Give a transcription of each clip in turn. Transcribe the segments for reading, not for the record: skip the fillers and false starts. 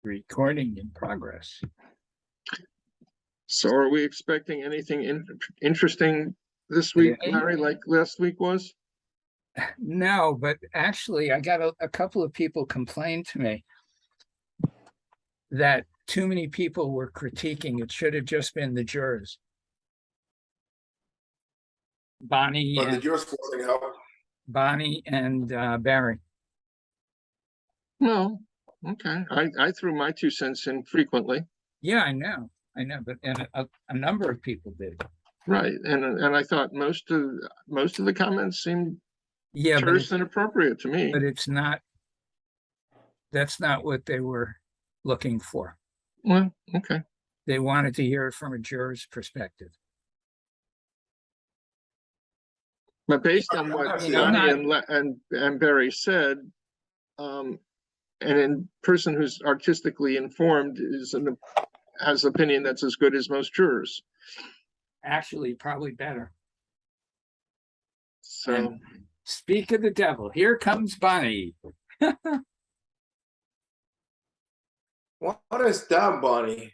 Recording in progress. So are we expecting anything interesting this week, Today? Larry, like last week was? No, but actually, I got a couple of people complain to me that too many people were critiquing. It should have just been the jurors. Bonnie But the and jurors wasn't help. Bonnie and Barry. No, okay. I threw my 2 cents in frequently. Yeah, I know, but and a number of people did. Right, and I thought most of the comments seemed Yeah, terse and appropriate to me. but it's not. That's not what they were looking for. Well, okay. They wanted to hear it from a juror's perspective. But based on what You know, Bonnie and Barry said, and a person who's artistically informed has an opinion that's as good as most jurors. Actually, probably better. So And speak of the devil, here comes Bonnie. What is that, Bonnie?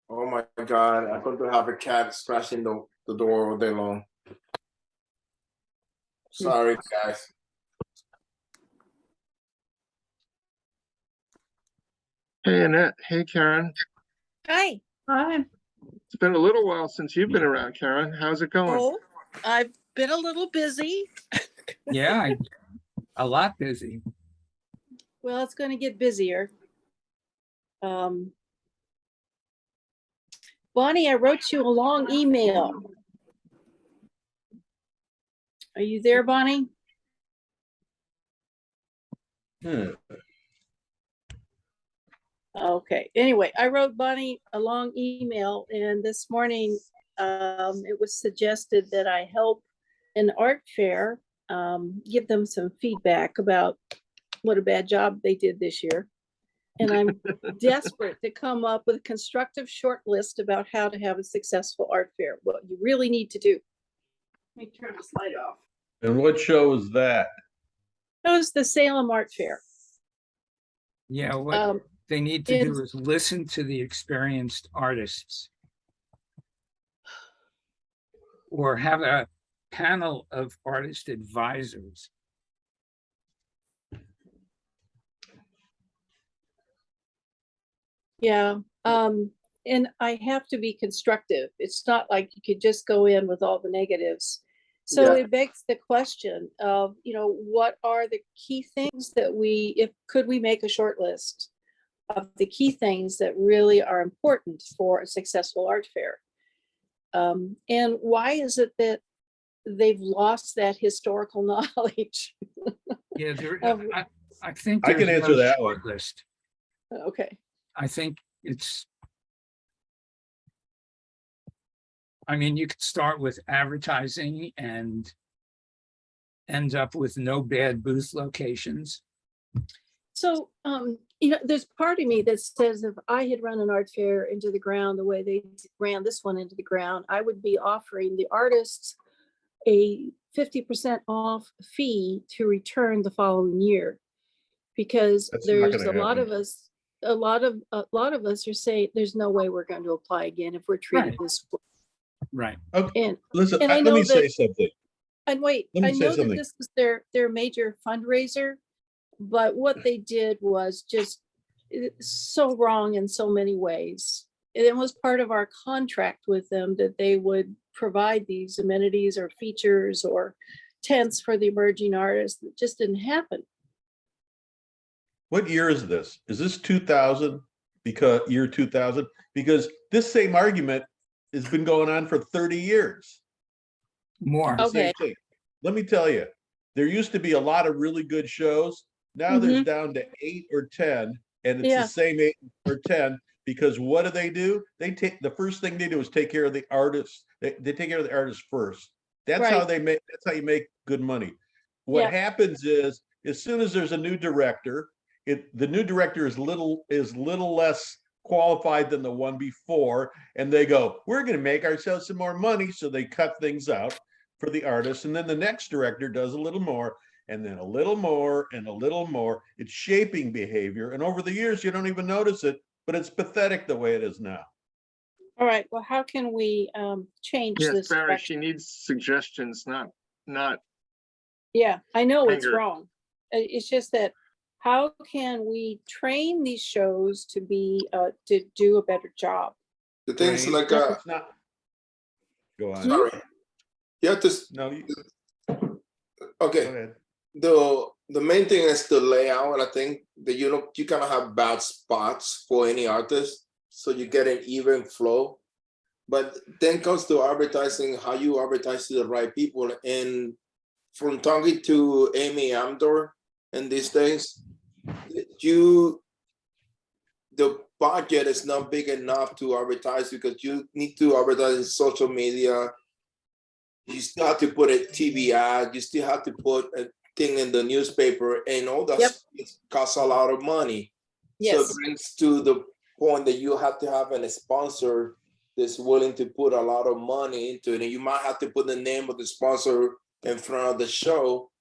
Oh my God! I'm going to have a cat scratching the door all day long. Sorry, guys. hey, Annette. Hey, Karen. Hi. Hi. It's been a little while since you've been around, Karen. How's it going? Oh, I've been a little busy. Yeah, a lot busy. Well, it's going to get busier. Bonnie, I wrote you a long email. Are you there, Bonnie? Okay. Anyway, I wrote Bonnie a long email, and this morning it was suggested that I help an art fair give them some feedback about what a bad job they did this year. And I'm desperate to come up with a constructive short list about how to have a successful art fair, what you really need to do. Let me turn the slide off. And what show is that? That was the Salem Art Fair. Yeah, what they need to do is listen to the experienced artists or have a panel of artist advisors. Yeah, and I have to be constructive. It's not like you could just go in with all the negatives. So it begs the question of, what are the key things that could we make a short list of the key things that really are important for a successful art fair? And why is it that they've lost that historical knowledge? Yeah, I think I can there's answer no that short one. list. Okay. I think you could start with advertising and end up with no bad booth locations. So, there's part of me that says if I had run an art fair into the ground the way they ran this one into the ground, I would be offering the artists a 50% off fee to return the following year. Because there's a lot of us are saying there's no way we're going to apply again if we're treated this way. Right. Okay. And Listen, and I let know me say that- something. And wait, Let me I say know that something. this was their major fundraiser, but what they did was just so wrong in so many ways. It was part of our contract with them that they would provide these amenities or features or tents for the emerging artists. That just didn't happen. What year is this? Is this 2000? Because year 2000? Because this same argument has been going on for 30 years. More. The same thing. Let me tell you, there used to be a lot of really good shows. Now there's down to 8 or 10, and it's the same 8 or 10 because what do? The first thing they do is take care of the artists. They take care of the artists first. That's how they make. That's how you make good money. What happens is, as soon as there's a new director, the new director is little less qualified than the one before, and they go, we're going to make ourselves some more money, so they cut things out for the artists, and then the next director does a little more, and then a little more and a little more. It's shaping behavior. And over the years, you don't even notice it, but it's pathetic the way it is now. All right, well, how can we change Yes, this? Barry, direction? she needs suggestions, not Yeah, I know it's anger. wrong. It's just that how can we train these shows to be to do a better job? The things Brain, like it's not. Go on. sorry, you have to No, you, okay. go ahead. The main thing is the layout. I think that you kind of have bad spots for any artist, so you get an even flow. But then comes to advertising, how you advertise to the right people. And from talking to Amy Amdor in these days, the budget is not big enough to advertise because you need to advertise in social media. You still have to put a TV ad. You still have to put a thing in the newspaper, and all that Yep. costs a lot of money. So it Yes, brings to the point that you have to have a sponsor that's willing to put a lot of money into it, and you might have to put the name of the sponsor in front of the show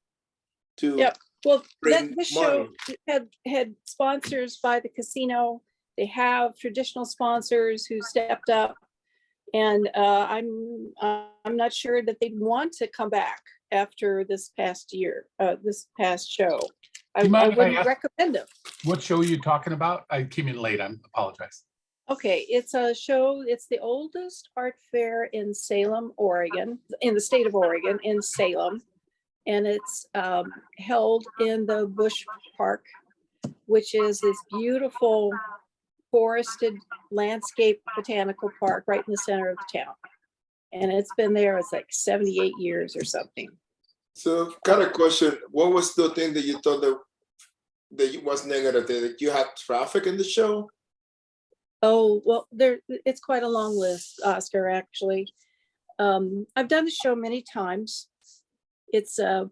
to Yep. well, bring this show money. had sponsors by the casino. They have traditional sponsors who stepped up, and I'm not sure that they'd want to come back after this past year, this past show. I Do you mind if I wouldn't ask- recommend them. What show are you talking about? I came in late. I apologize. Okay, it's a show, it's the oldest art fair in Salem, Oregon, in the state of Oregon, in Salem. And it's held in the Bush Park, which is this beautiful forested landscape botanical park right in the center of the town. And it's been there, it's like 78 years or something. So, kind of question: what was the thing that you thought that was negative? That you had traffic in the show? Oh, well, it's quite a long list, Oscar, actually. I've done the show many times. It's a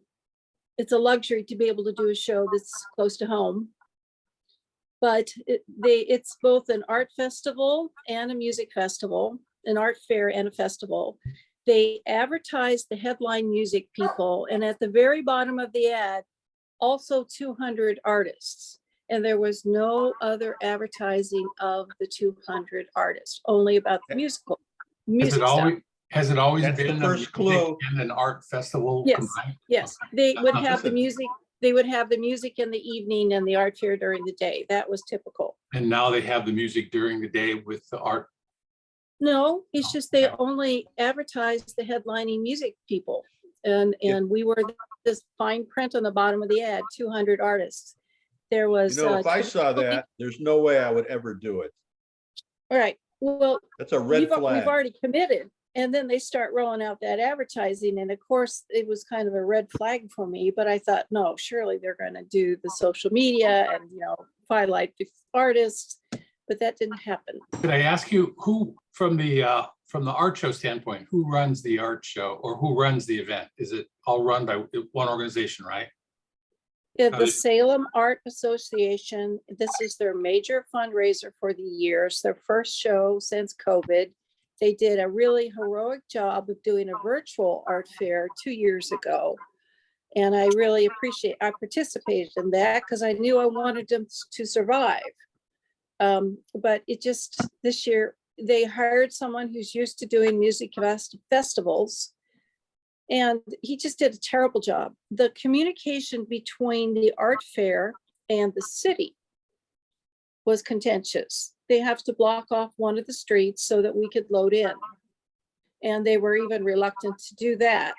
luxury to be able to do a show that's close to home. But it's both an art festival and a music festival, an art fair and a festival. They advertise the headline music people, and at the very bottom of the ad, also 200 artists. And there was no other advertising of the 200 artists, only about the Has music it stuff. always That's the been a first music clue. and an art festival Yes, combined? yes, they would Now, have the listen. music. They would have the music in the evening and the art fair during the day. That was typical. And now they have the music during the day with the art. No, it's just they only advertised the headlining music people. And we were this fine print on the bottom of the ad, 200 artists. There was. You know, if I saw typically- that, there's no way I would ever do it. All right, well, That's a red we've flag. already committed. And then they start rolling out that advertising. And of course, it was kind of a red flag for me, but I thought, no, surely they're going to do the social media and, highlight the artists, but that didn't happen. Could I ask you who, from the art show standpoint, who runs the art show or who runs the event? Is it all run by one organization, right? The Salem Art Association, this is their major fundraiser for the year. It's their first show since COVID. They did a really heroic job of doing a virtual art fair 2 years ago. And I really I participated in that because I knew I wanted them to survive. But this year, they hired someone who's used to doing music festivals. And he just did a terrible job. The communication between the art fair and the city was contentious. They have to block off one of the streets so that we could load in. And they were even reluctant to do that.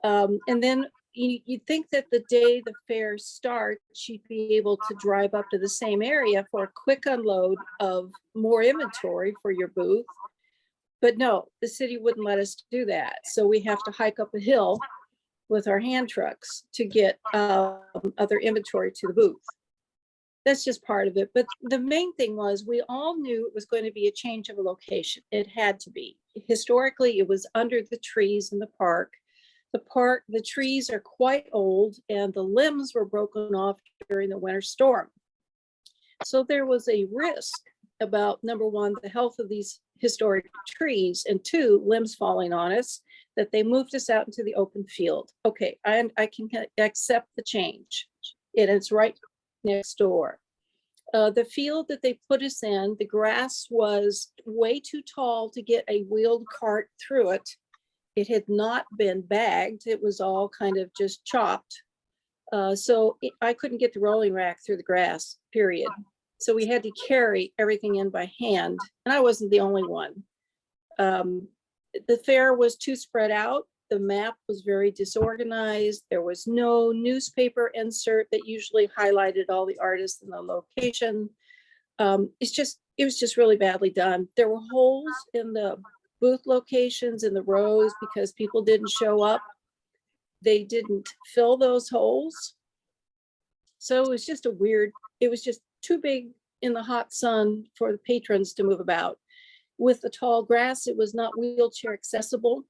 And then you'd think that the day the fair starts, you'd be able to drive up to the same area for a quick unload of more inventory for your booth. But no, the city wouldn't let us do that. So we have to hike up a hill with our hand trucks to get other inventory to the booth. That's just part of it. But the main thing was we all knew it was going to be a change of a location. It had to be. Historically, it was under the trees in the park. The trees are quite old and the limbs were broken off during the winter storm. So there was a risk about, number one, the health of these historic trees, and two, limbs falling on us. that they moved us out into the open field. Okay, I can accept the change. It's right next door. The field that they put us in, the grass was way too tall to get a wheeled cart through it. It had not been bagged. It was all kind of just chopped. I couldn't get the rolling rack through the grass, period. So we had to carry everything in by hand, and I wasn't the only one. The fair was too spread out. The map was very disorganized. There was no newspaper insert that usually highlighted all the artists and the location. It was just really badly done. There were holes in the booth locations in the rows because people didn't show up. They didn't fill those holes. So it was just it was just too big in the hot sun for the patrons to move about. With the tall grass, it was not wheelchair accessible.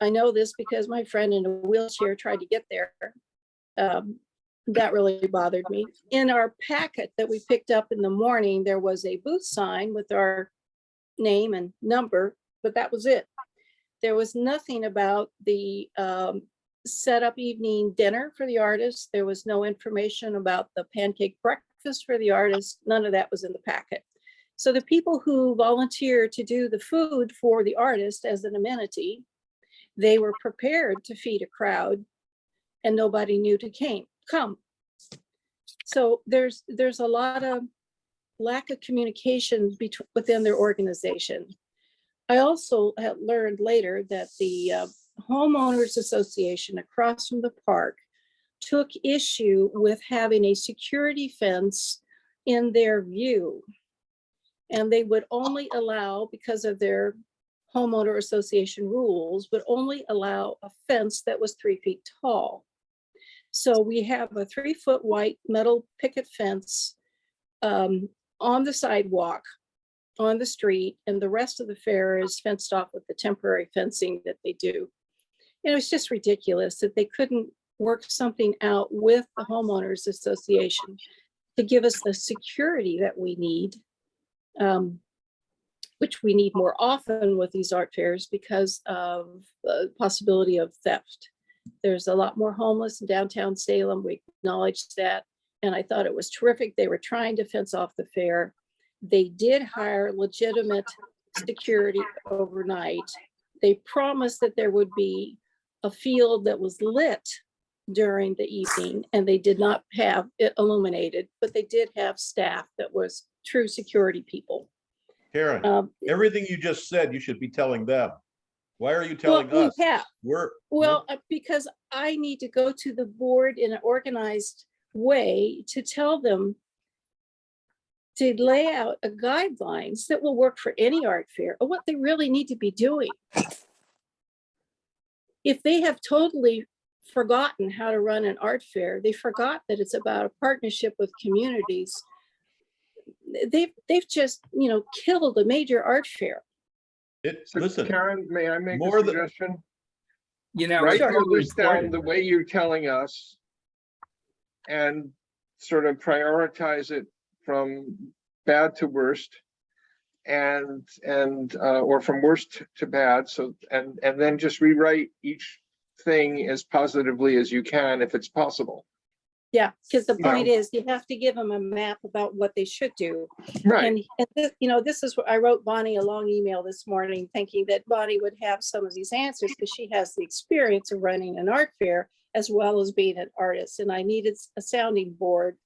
I know this because my friend in a wheelchair tried to get there. That really bothered me. In our packet that we picked up in the morning, there was a booth sign with our name and number, but that was it. There was nothing about the set up evening dinner for the artists. There was no information about the pancake breakfast for the artists. None of that was in the packet. So the people who volunteered to do the food for the artist as an amenity, they were prepared to feed a crowd, and nobody knew to come. So there's a lot of lack of communication within their organization. I also had learned later that the homeowners association across from the park took issue with having a security fence in their view. And they would only allow, because of their homeowner association rules, would only allow a fence that was 3 feet tall. So we have a 3-foot white metal picket fence on the sidewalk, on the street, and the rest of the fair is fenced off with the temporary fencing that they do. And it was just ridiculous that they couldn't work something out with the homeowners association to give us the security that we need, which we need more often with these art fairs because of the possibility of theft. There's a lot more homeless in downtown Salem. We acknowledge that. And I thought it was terrific. They were trying to fence off the fair. They did hire legitimate security overnight. They promised that there would be a field that was lit during the evening, and they did not have it illuminated, but they did have staff that was true security people. Karen, everything you just said, you should be telling them. Why are you telling us? Because I need to go to the board in an organized way to tell them to lay out a guidelines that will work for any art fair or what they really need to be doing. If they have totally forgotten how to run an art fair, they forgot that it's about a partnership with communities. They've just, killed a major art fair. Listen, Karen, may I make a more than- suggestion? Write Your list down the way you're telling us and sort of prioritize it from bad to worst and or from worst to bad. So, and then just rewrite each thing as positively as you can, if it's possible. Yeah, because the point is you have to give them a map about what they should do. Right. And this, this is what I wrote Bonnie a long email this morning, thinking that Bonnie would have some of these answers because she has the experience of running an art fair as well as being an artist. And I needed a sounding board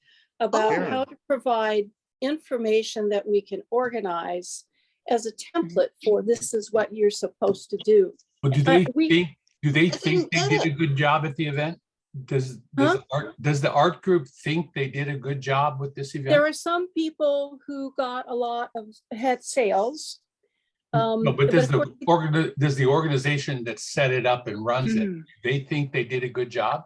about how to provide information that we can organize as a template for this is what you're supposed to do. Well, do they think they did a good job at the event? Does the art group think they did a good job with this event? There are some people who got a lot of had sales. No, but does the organization that set it up and runs it, they think they did a good job?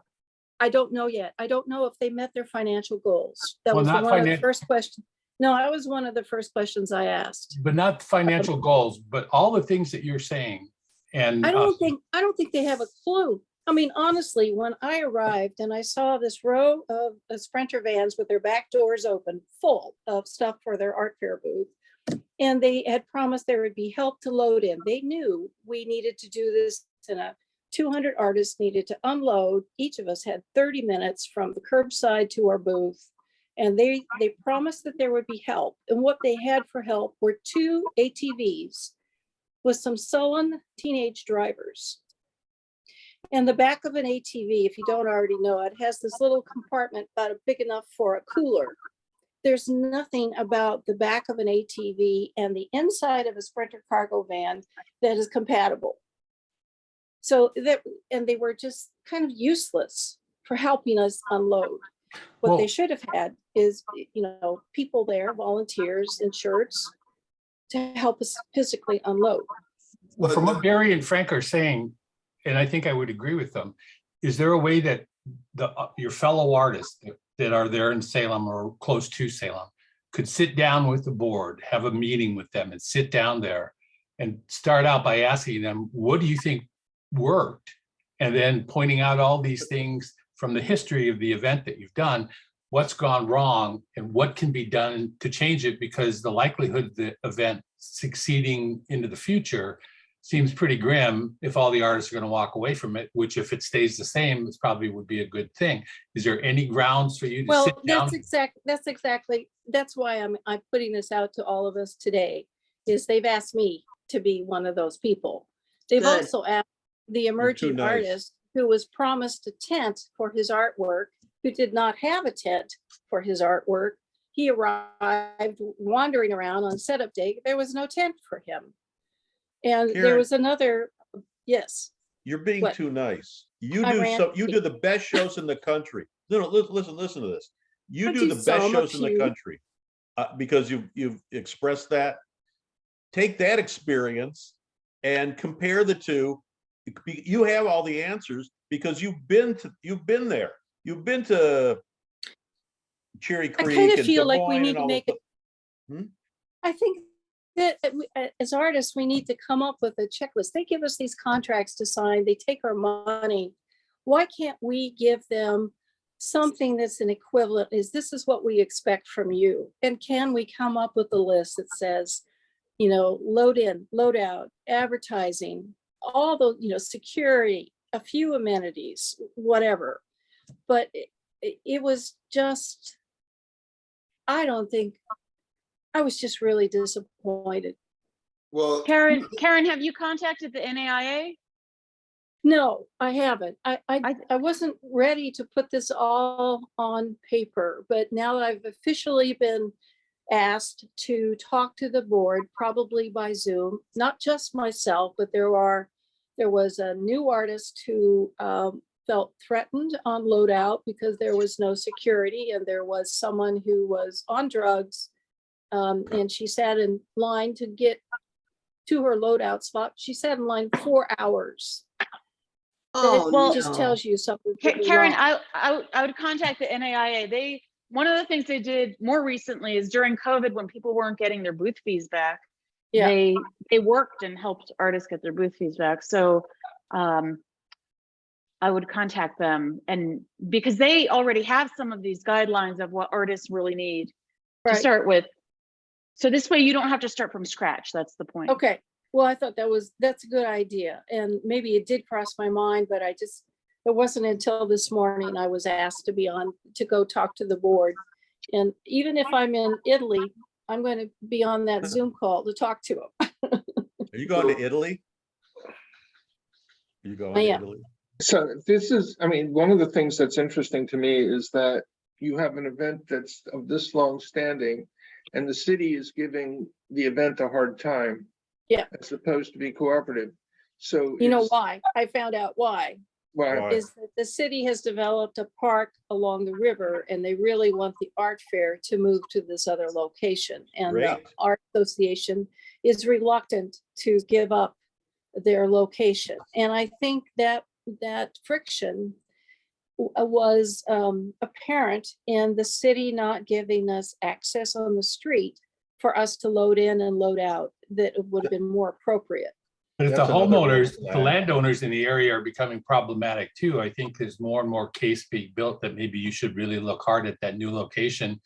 I don't know yet. I don't know if they met their financial goals. That Well, was not one of the first questions. No, that was one of the first questions I asked. But not financial goals, but all the things that you're saying. And I don't think they have a clue. I mean, honestly, when I arrived and I saw this row of Sprinter vans with their back doors open, full of stuff for their art fair booth, and they had promised there would be help to load in. They knew we needed to do this in a 200 artists needed to unload. Each of us had 30 minutes from the curbside to our booth. And they promised that there would be help. And what they had for help were 2 ATVs with some sullen teenage drivers. And the back of an ATV, if you don't already know, it has this little compartment about big enough for a cooler. There's nothing about the back of an ATV and the inside of a Sprinter cargo van that is compatible. So that, and they were just kind of useless for helping us unload. What they Well- should have had is, people there, volunteers in shirts to help us physically unload. Well, from what Barry and Frank are saying, and I think I would agree with them, is there a way that your fellow artists that are there in Salem or close to Salem could sit down with the board, have a meeting with them and sit down there and start out by asking them, what do you think worked? And then pointing out all these things from the history of the event that you've done, what's gone wrong and what can be done to change it, because the likelihood of the event succeeding into the future seems pretty grim if all the artists are going to walk away from it, which if it stays the same, it probably would be a good thing. Is there any grounds for you to sit down? That's why I'm putting this out to all of us today, is they've asked me to be one of those people. They've Good. also asked the emerging nice. artist who was promised a tent for his artwork, who did not have a tent for his artwork. He arrived wandering around on setup day. There was no tent for him. And there Karen. was another, yes. You're being What? too nice. You I do ran- so. You do the best shows in the country. No, listen to this. You I do do the best some, a shows in the few. country because you've expressed that. Take that experience and compare the two. You have all the answers because you've been there. You've been to Cherry I Creek kind of and feel Des like we Moines need and to all make the- it. I think that as artists, we need to come up with a checklist. They give us these contracts to sign, they take our money. Why can't we give them something that's an equivalent? This is what we expect from you. And can we come up with a list that says, load in, load out, advertising, all those, security, a few amenities, whatever. But it was just, I was just really disappointed. Well, Karen, have you contacted the NAIA? No, I haven't. I wasn't ready to put this all on paper, but now I've officially been asked to talk to the board, probably by Zoom, not just myself, but there was a new artist who felt threatened on loadout because there was no security, and there was someone who was on drugs, and she sat in line to get to her loadout spot. She sat in line 4 hours. Oh, It just tells you something. Karen, wrong. I would contact the NAIA. One of the things they did more recently is during COVID, when people weren't getting their booth fees back, Yeah. they worked and helped artists get their booth fees back. So I would contact them, and because they already have some of these guidelines of what artists really need to Right. start with. So this way you don't have to start from scratch. That's the point. Okay, well, I thought that's a good idea, and maybe it did cross my mind, but it wasn't until this morning I was asked to go talk to the board. And even if I'm in Italy, I'm going to be on that Zoom call to talk to them. Are you going to Italy? Are you going I to am. Italy? So this is, one of the things that's interesting to me is that you have an event that's of this long standing, and the city is giving the event a hard time. Yeah. As opposed to be cooperative. So. You know is- why? I found out why. Why? Why? Is that the city has developed a park along the river, and they really want the art fair to move to this other location. And the Great. art association is reluctant to give up their location. And I think that friction was apparent in the city not giving us access on the street for us to load in and load out, that it would have been more appropriate. But if the That's another red homeowners, the flag. landowners in the area are becoming problematic too, I think there's more and more case being built that maybe you should really look hard at that new location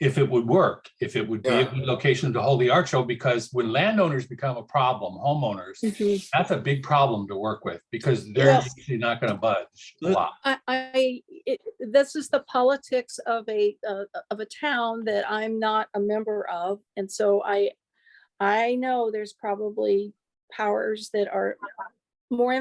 if it would work, if it would be a Yeah. good location to hold the art show, because when landowners become a problem, homeowners, Mhm. that's a big problem to work with because they're Yes. usually not going to budge a lot. This is the politics of a town that I'm not a member of, and so I know there's probably powers that are more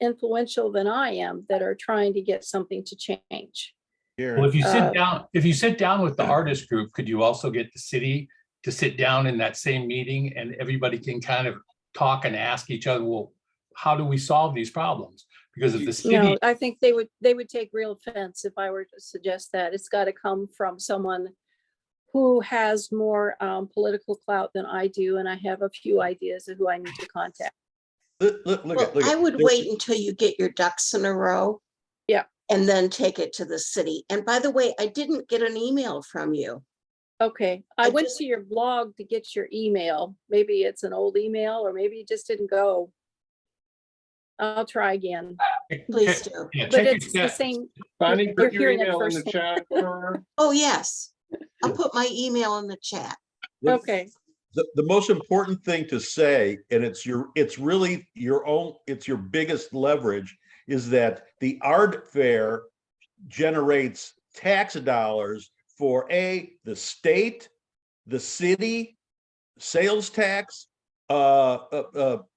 influential than I am that are trying to get something to change. Well, if you sit down with the artist group, could you also get the city to sit down in that same meeting and everybody can kind of talk and ask each other, well, how do we solve these problems? Because if the city, No, I think they would take real offense if I were to suggest that. It's got to come from someone who has more political clout than I do, and I have a few ideas of who I need to contact. Look, I would wait until you get your ducks in a row. Yeah. And then take it to the city. And by the way, I didn't get an email from you. Okay, I went to your blog to get your email. Maybe it's an old email, or maybe it just didn't go. I'll try again. Please do. yeah, But check your it's the chat. same. Bonnie, You're put your hearing it email in the first. chat for Oh, yes. I'll put my email in the chat. Okay, the most important thing to say, and it's really your own, it's your biggest leverage, is that the art fair generates tax dollars for the state, the city, sales tax,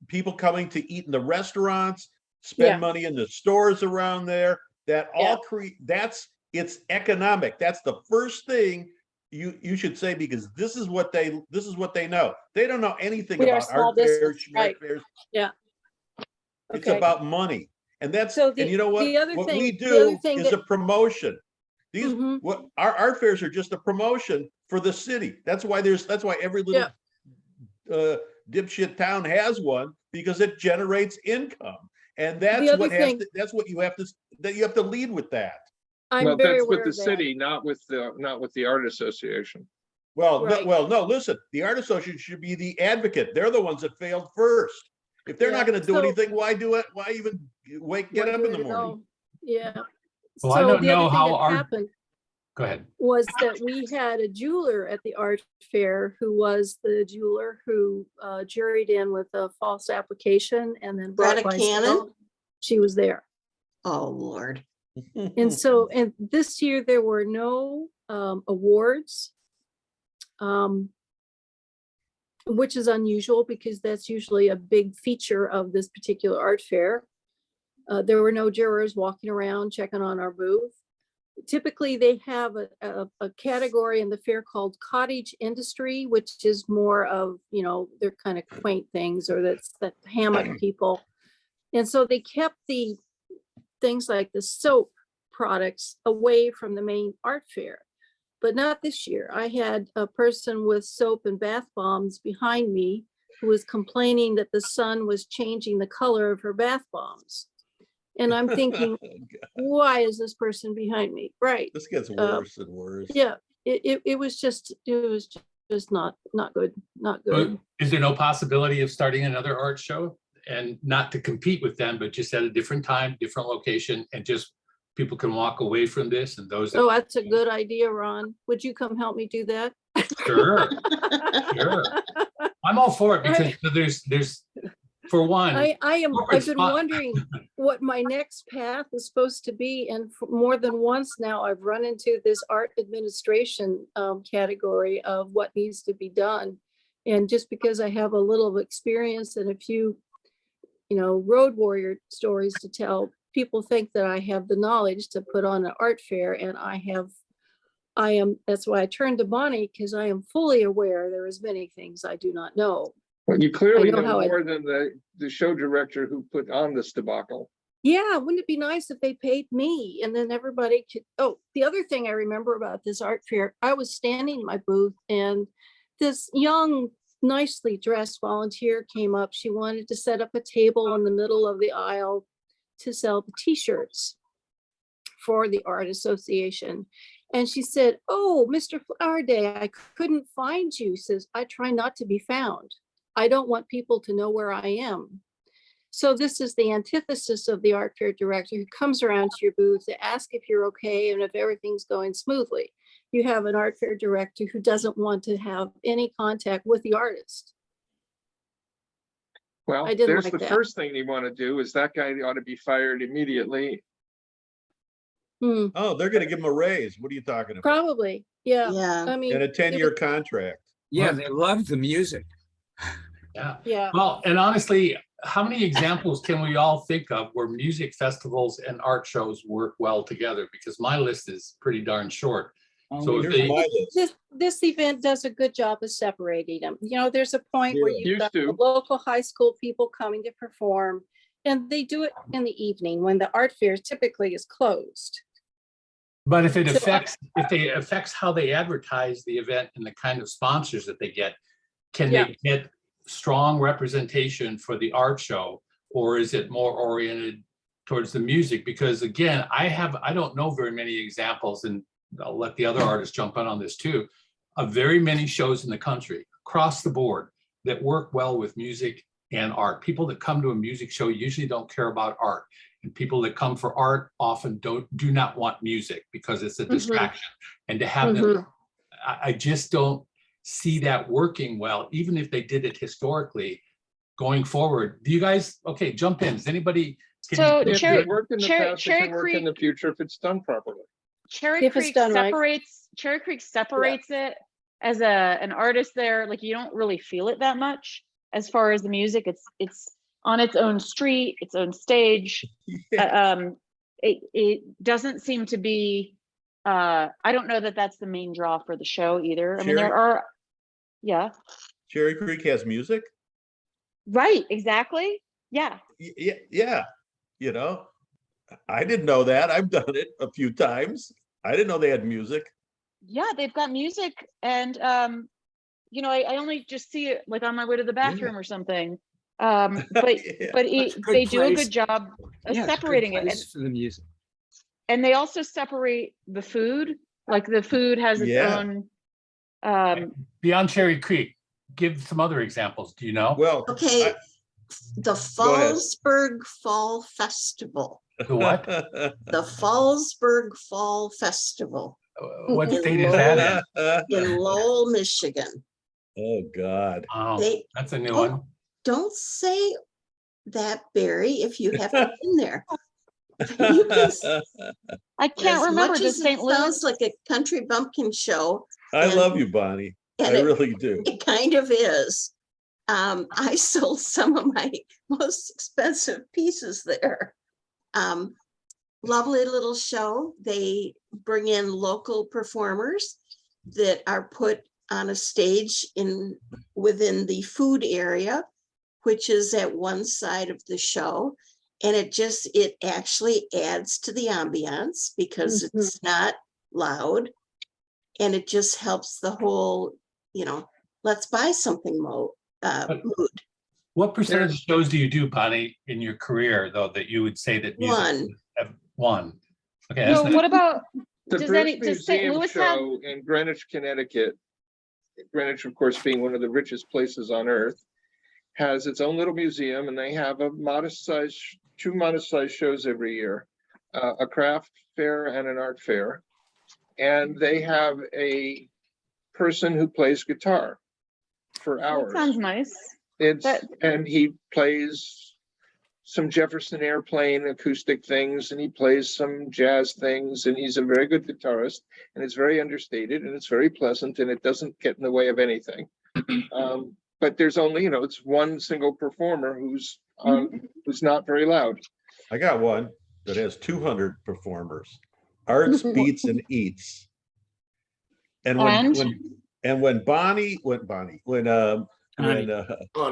people coming to eat in the restaurants, spend Yeah. money in the stores around there. That Yeah. all it's economic. That's the first thing you should say, because this is what they know. They don't know anything We are about small art fairs, business, shared right. fairs. Yeah. It's Okay. about money. And that's, So and you know what? the other What thing, we the other do thing is that, a promotion. These, Mhm. what our art fairs are just a promotion for the city. That's why every little dipshit town has one, because it generates income. And that's other what thing- you have to lead with that. I'm well, very that's aware with the of that. city, not with the art association. Well, Right. no, listen, the art association should be the advocate. They're the ones that failed first. If they're not Yeah, going to do so- anything, why do it? Why even get up in the Where to morning? go. Yeah. Well, I So don't the other know thing how that our- happened Go ahead. was that we had a jeweler at the art fair who was the jeweler who juried in with a false application and then brought Greta by Cannon? stealth. She was there. Oh, Lord. And so, and this year there were no awards, which is unusual because that's usually a big feature of this particular art fair. There were no jurors walking around checking on our booth. Typically, they have a category in the fair called cottage industry, which is more of, they're kind of quaint things, or that's the hammock people. And so they kept the things like the soap products away from the main art fair, but not this year. I had a person with soap and bath bombs behind me who was complaining that the sun was changing the color of her bath bombs. And I'm thinking, why is this person behind me? Right. This gets worse and worse. Yeah, it was just not good, not good. Is there no possibility of starting another art show, and not to compete with them, but just at a different time, different location, and just people can walk away from this, and those. Oh, that's a good idea, Ron. Would you come help me do that? Sure, sure. I'm all for it, because there's, for one, I've been wondering what my next path is supposed to be. And more than once now, I've run into this art administration category of what needs to be done. And just because I have a little of experience and a few, road warrior stories to tell, people think that I have the knowledge to put on an art fair. And that's why I turned to Bonnie, because I am fully aware there is many things I do not know. Well, you clearly know know how more than the show director who put on this debacle. Yeah, wouldn't it be nice if they paid me and then everybody could, the other thing I remember about this art fair, I was standing in my booth and this young, nicely dressed volunteer came up. She wanted to set up a table in the middle of the aisle to sell the t-shirts for the art association. And she said, "Oh, Mr. Flowerday, I couldn't find you." Says, "I try not to be found. I don't want people to know where I am." So this is the antithesis of the art fair director who comes around to your booth to ask if you're okay and if everything's going smoothly. you have an art fair director who doesn't want to have any contact with the artist. Well, I didn't there's like the that. first thing you want to do is that guy ought to be fired immediately. Hmm, Oh, they're gonna give him a raise. What are you talking about? probably, yeah. Yeah. I mean, And a it 10-year was- contract. Yeah, they love the music. Yeah. yeah. Well, and honestly, how many examples can we all think of where music festivals and art shows work well together? Because my list is pretty darn short. So if Here's they, my list. This event does a good job of separating them. You know, there's a point where Yeah. you've Used got the to. local high school people coming to perform, and they do it in the evening when the art fair typically is closed. but if it So, affects, affects how they advertise the event and the kind of sponsors that they get, can Yeah. they get strong representation for the art show? Or is it more oriented towards the music? Because again, I don't know very many examples, and I'll let the other artists jump in on this too, of very many shows in the country across the board that work well with music and art. People that come to a music show usually don't care about art. And people that come for art often do not want music because it's a distraction. And to have them, I just don't see that working well, even if they did it historically going forward. Do you guys, okay, jump in. Does anybody? can you- So If Cherry- it worked in the Cherry- past, it Cherry can work in the future if it's done properly. Cherry If it's Creek done right. separates it as an artist there. Like you don't really feel it that much as far as the music. It's on its own street, its own stage. It doesn't seem to be. I don't know that that's the main draw for the show either. I mean, there Cherry- are. Yeah. Cherry Creek has music? Right. Exactly. Yeah. Yeah, yeah. You know, I didn't know that. I've done it a few times. I didn't know they had music. Yeah, they've got music, and I only just see it like on my way to the bathroom or something. But Yeah. but That's a good they do a place. good job of Yeah, it's a good separating it, place for the music. and they also separate the food. Like the food has its Yeah. own. Beyond Cherry Creek, give some other examples. Do you know? Well, Okay, the Go ahead. Fallsburg Fall Festival, The what? the Fallsburg Fall Festival What In state is that in? in Lowell, Michigan. Oh, God. Oh, They that's a new one. don't say that, Barry, if you haven't been there. You can I can't As remember. much Does as it St. Louis? sounds like a country bumpkin show, I And- love you, Bonnie. I and it, really do. it kind of is. I sold some of my most expensive pieces there. Lovely little show. They bring in local performers that are put on a stage within the food area, which is at one side of the show. And it actually adds to the ambiance because it's not loud. And it just helps the whole, let's buy something mood. What percentage of shows do you do, Bonnie, in your career, though, that you would say that music One. have one? Okay, that's So not- what about? The Does British St. Museum Louis have? show in Greenwich, Connecticut, Greenwich, of course, being one of the richest places on earth, has its own little museum, and they have two modest sized shows every year, a craft fair and an art fair. And they have a person who plays guitar for That hours. sounds nice. And he plays some Jefferson Airplane acoustic things, and he plays some jazz things, and he's a very good guitarist, and it's very understated, and it's very pleasant, and it doesn't get in the way of anything. But there's only, it's one single performer who's not very loud. I got one that has 200 performers. Arts, Beats, and Eats. And when Connie. Bonnie, Connie.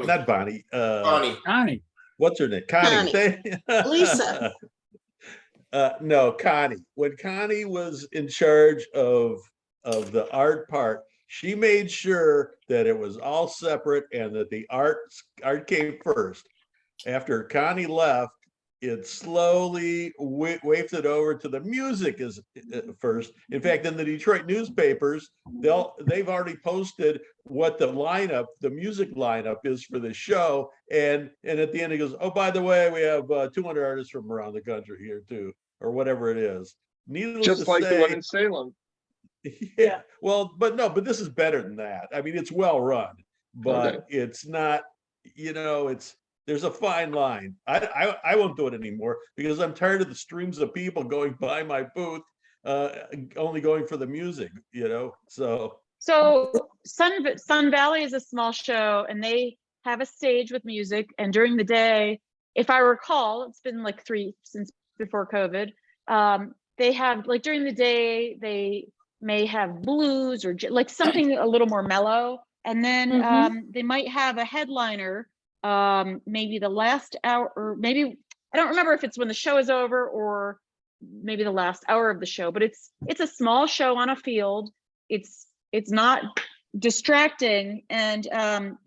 not Bonnie, Connie. Connie, what's her name? Connie. Lisa. No, Connie. When Connie was in charge of the art part, she made sure that it was all separate and that the art came first. After Connie left, it slowly wafted over to the music as first. In fact, in the Detroit newspapers, they've already posted what the music lineup is for the show. And at the end, it goes, oh, by the way, we have 200 artists from around the country here too, or whatever it is. Needless Just to like say, the one in Salem. Yeah, well, but no, but this is better than that. I mean, it's well run, but it's not, there's a fine line. I won't do it anymore because I'm tired of the streams of people going by my booth, only going for the music, so. So Sun Valley is a small show and they have a stage with music. And during the day, if I recall, it's been like 3 since before COVID. They have like during the day, they may have blues or like something a little more mellow. And then they might have a headliner, maybe the last hour, or maybe, I don't remember if it's when the show is over or maybe the last hour of the show, but it's a small show on a field. It's not distracting, and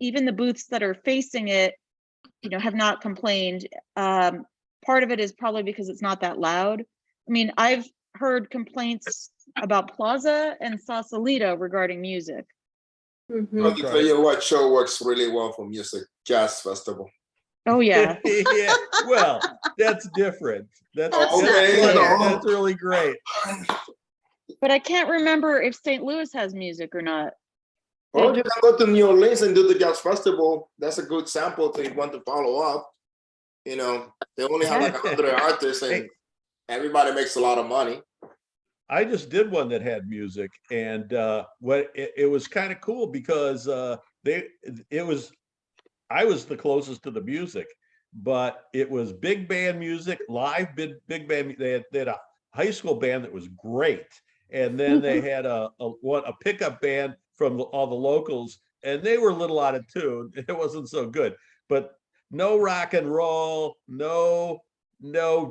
even the booths that are facing it, have not complained. Part of it is probably because it's not that loud. I mean, I've heard complaints about Plaza and Sausalito regarding music. I'll tell you what show works really well for music: jazz festival. Oh yeah. Yeah, well, that's different. That's really great. But I can't remember if St. Louis has music or not. Or you can go to New Orleans and do the jazz festival. That's a good sample if you want to follow up. They only have like 100 artists and everybody makes a lot of money. I just did one that had music, and it was kind of cool because I was the closest to the music, but it was big band music, live big band. They had a high school band that was great, and then they had a pickup band from all the locals, and they were a little out of tune. It wasn't so good, but no rock and roll, no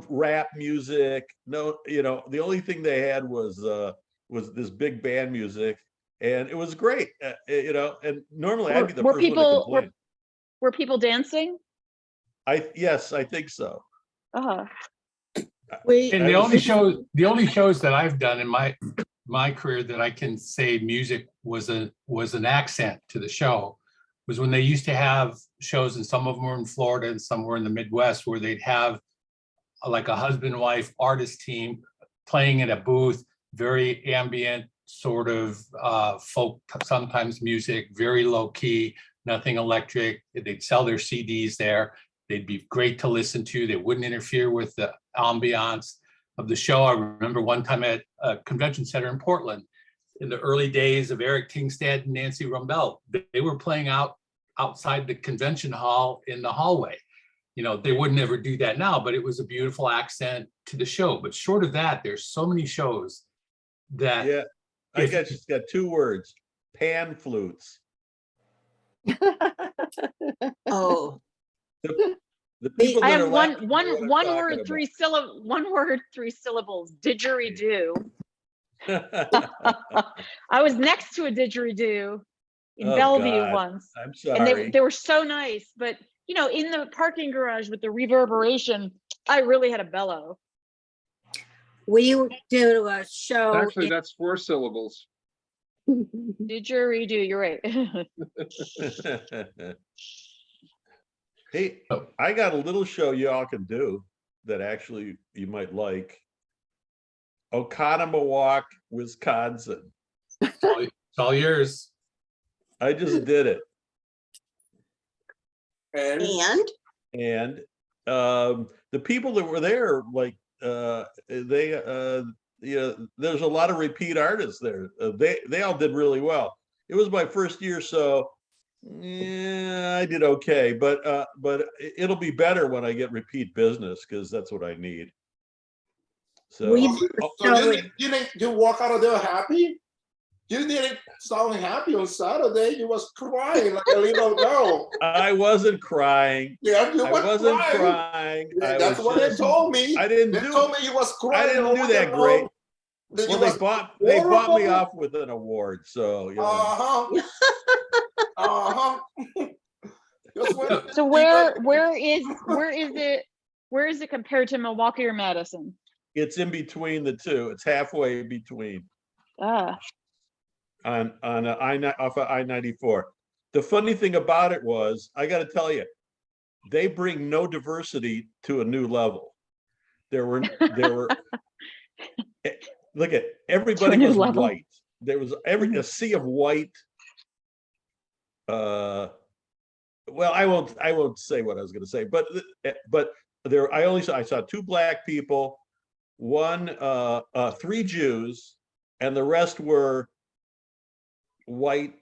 rap music, no, the only thing they had was this big band music, and it was great. And normally I'd be the first one to complain. Were people dancing? Yes, I think so. Uh-huh. And the only shows that I've done in my career that I can say music was an accent to the show was when they used to have shows, and some of them were in Florida and some were in the Midwest, where they'd have like a husband wife artist team playing in a booth, very ambient sort of folk, sometimes music, very low key, nothing electric. They'd sell their CDs there. They'd be great to listen to. They wouldn't interfere with the ambiance of the show. I remember one time at a convention center in Portland, in the early days of Eric Tingstad and Nancy Rumbell, they were playing outside the convention hall in the hallway. They would never do that now, but it was a beautiful accent to the show. But short of that, there's so many shows that. Yeah, I just got 2 words: pan flutes. Oh. The people I that have are one laughing word, know what I'm one word, 3 syllables. Didgeridoo. talking I was next to a didgeridoo in Oh, Bellevue God. once, I'm and sorry. they were so nice. But in the parking garage with the reverberation, I really had a bellow. We do a show. Actually, that's 4 syllables. Didgeridoo, you're right. Hey, I got a little show y'all can do that actually you might like. Oconomowoc, Wisconsin. It's all yours. I just did it. And And the people that were there, like there's a lot of repeat artists there. They all did really well. It was my first year, so yeah, I did okay, but it'll be better when I get repeat business, because that's what I need. So We so you walk out of there happy? You didn't sound happy on Saturday. You was crying like a little girl. I wasn't crying. Yeah, you I was wasn't crying. crying. Yeah, that's what they told me. I didn't They do told me you was crying. I didn't do over that the great. road, that Well, you they was bought me horrible. off with an award, so Uh-huh. Uh-huh. Just when- So where is it compared to Milwaukee or Madison? it's in between the two. It's halfway between Ah, on off of I-94. The funny thing about it was, I got to tell you, they bring no diversity to a new level. There were look at everybody new was level. white. there was a sea of white. Well, I won't say what I was going to say, but there, I saw two black people, three Jews, and the rest were white.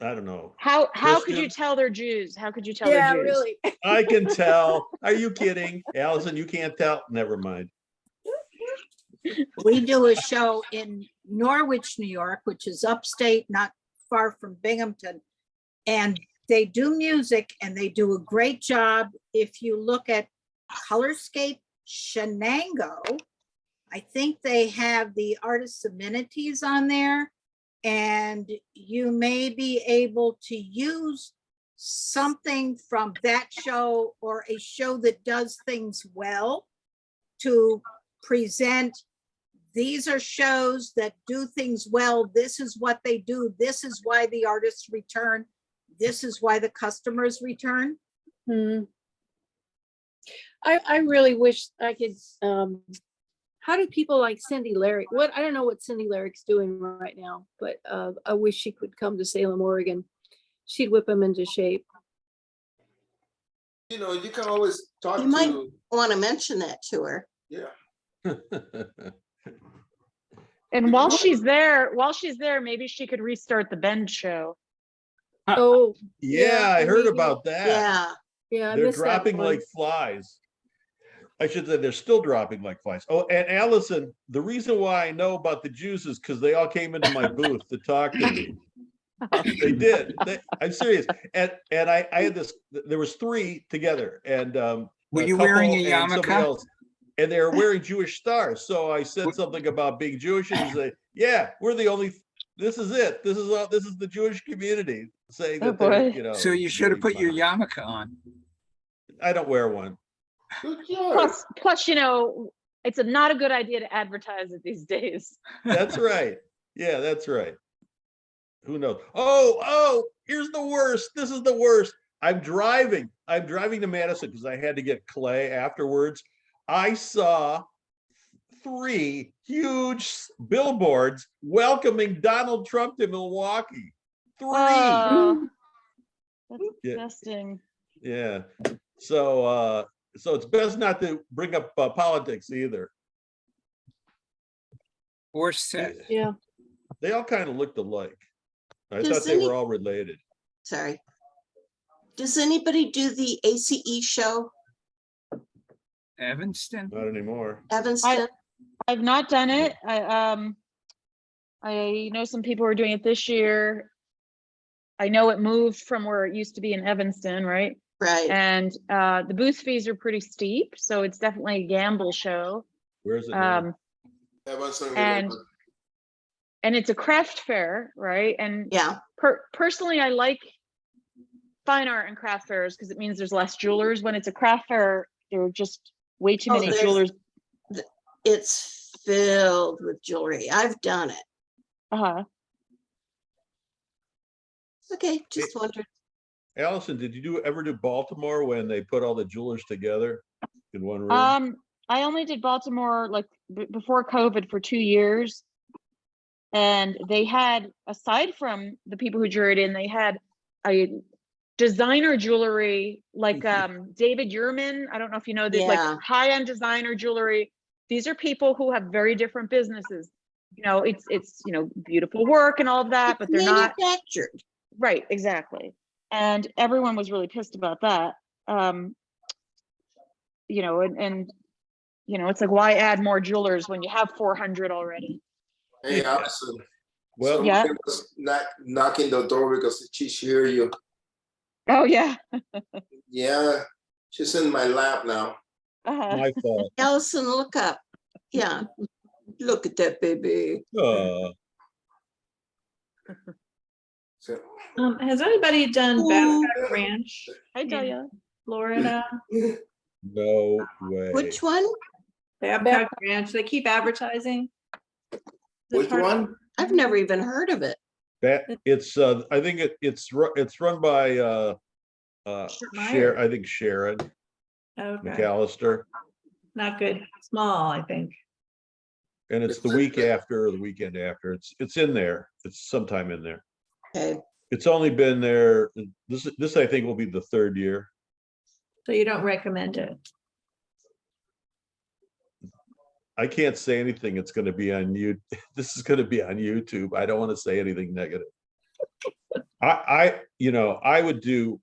I don't know. How could you Christians? tell they're Jews? How could you tell they're Jews? really. I can tell. Are you kidding, Allison? You can't tell. Never mind. We do a show in Norwich, New York, which is upstate, not far from Binghamton. And they do music and they do a great job. If you look at Colorscape Shenango, I think they have the artist's amenities on there. And you may be able to use something from that show or a show that does things well to present. These are shows that do things well. This is what they do. This is why the artists return. This is why the customers return. I really wish I could, how do people like Cindy Larrick, I don't know what Cindy Larrick's doing right now, but I wish she could come to Salem, Oregon. She'd whip them into shape. You know, you can always talk You might to, want to mention that to her. yeah. And while she's there, maybe she could restart the Bend show. Oh, Yeah, I heard maybe. about that. Yeah. Yeah, I They're missed that dropping one. like flies. I should say they're still dropping like flies. Oh, and Allison, the reason why I know about the Jews is because they all came into my booth to talk to me. They did. I'm serious. And I had this. There was three together, and Were a you wearing couple a and somebody yarmulke? else, and they were wearing Jewish stars. So I said something about being Jewish, and he said, "Yeah, we're the only. This is it. This is the Jewish community saying Oh, that they're, boy. you know." So you should have very put your fine. yarmulke on. I don't wear one. Good job. Plus, it's not a good idea to advertise it these days. That's right. Yeah, that's right. Who knows? Oh, here's the worst. This is the worst. I'm driving to Madison because I had to get clay afterwards. I saw 3 huge billboards welcoming Donald Trump to Milwaukee. 3. Oh, that's Yeah. disgusting. Yeah. So it's best not to bring up politics either. Or set. Yeah. They all kind of looked alike. I Does thought they any- were all related. Sorry. Does anybody do the ACE show, Evanston? Not anymore. Evanston? I've not done it. I know some people are doing it this year. I know it moved from where it used to be in Evanston, right? Right. And the booth fees are pretty steep, so it's definitely a gamble show. Where's it now? Evanston, And it's a craft fair, right? And Yeah. personally, I like fine art and craft fairs because it means there's less jewelers. When it's a craft fair, there are just way too Oh, many there's- jewelers. It's filled with jewelry. I've done it. Uh-huh. Okay, just wondered. Allison, did you ever do Baltimore when they put all the jewelers together in one room? I only did Baltimore like before COVID for 2 years. And they had, aside from the people who juried in, they had a designer jewelry like David Yurman. I don't know if you know this, Yeah. like high-end designer jewelry. These are people who have very different businesses. It's beautiful work and all of that, but they're not manufactured. right, exactly. And everyone was really pissed about that. It's like, why add more jewelers when you have 400 already? Hey, Allison. Well, Somebody Yeah. was knocking the door because she hear you. Oh, yeah. Yeah, she's in my lap now. Uh-huh. my fault. Allison, look up. Yeah. Look at that baby. So, Has anybody done Ooh. Babcock Ranch, Hi, Delia. Florida? No way. Which one? Babcock Ranch, they keep advertising. Is it which part of- one? I've never even heard of it. That it's I think it's run by Meyer. I think Sharon Okay, McAllister. not good, small, I think. And it's the week after or the weekend after. It's in there. It's sometime in there. Okay, It's only been there. This I think will be the third year. So you don't recommend it? I can't say anything. It's going to be on you. This is going to be on YouTube. I don't want to say anything negative. I would do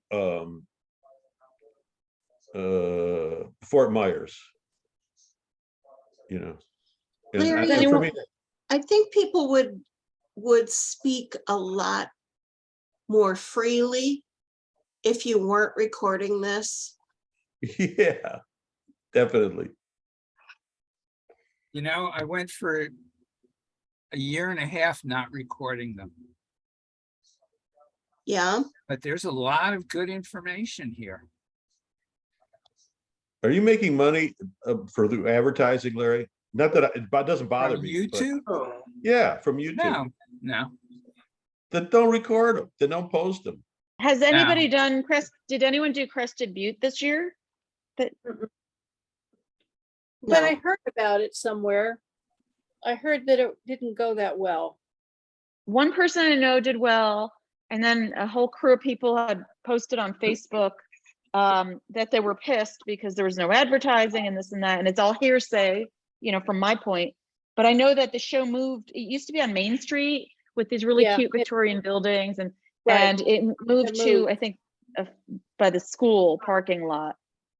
Fort Myers. And Larry, for me, I think people would speak a lot more freely if you weren't recording this. yeah, definitely. I went for a year and a half not recording them, Yeah, but there's a lot of good information here. Are you making money for the advertising, Larry? Not that it doesn't bother From me. But YouTube? yeah, from YouTube. No. Then don't record them. Then don't post them. Has anybody done did anyone do Crested Butte this year? But no, I heard about it somewhere. I heard that it didn't go that well. One person I know did well, and then a whole crew of people had posted on Facebook that they were pissed because there was no advertising and this and that, and it's all hearsay, from my point. But I know that the show moved. It used to be on Main Street with these really Yeah, cute Victorian buildings, and Right. it moved to, moved. I think, by the school parking lot.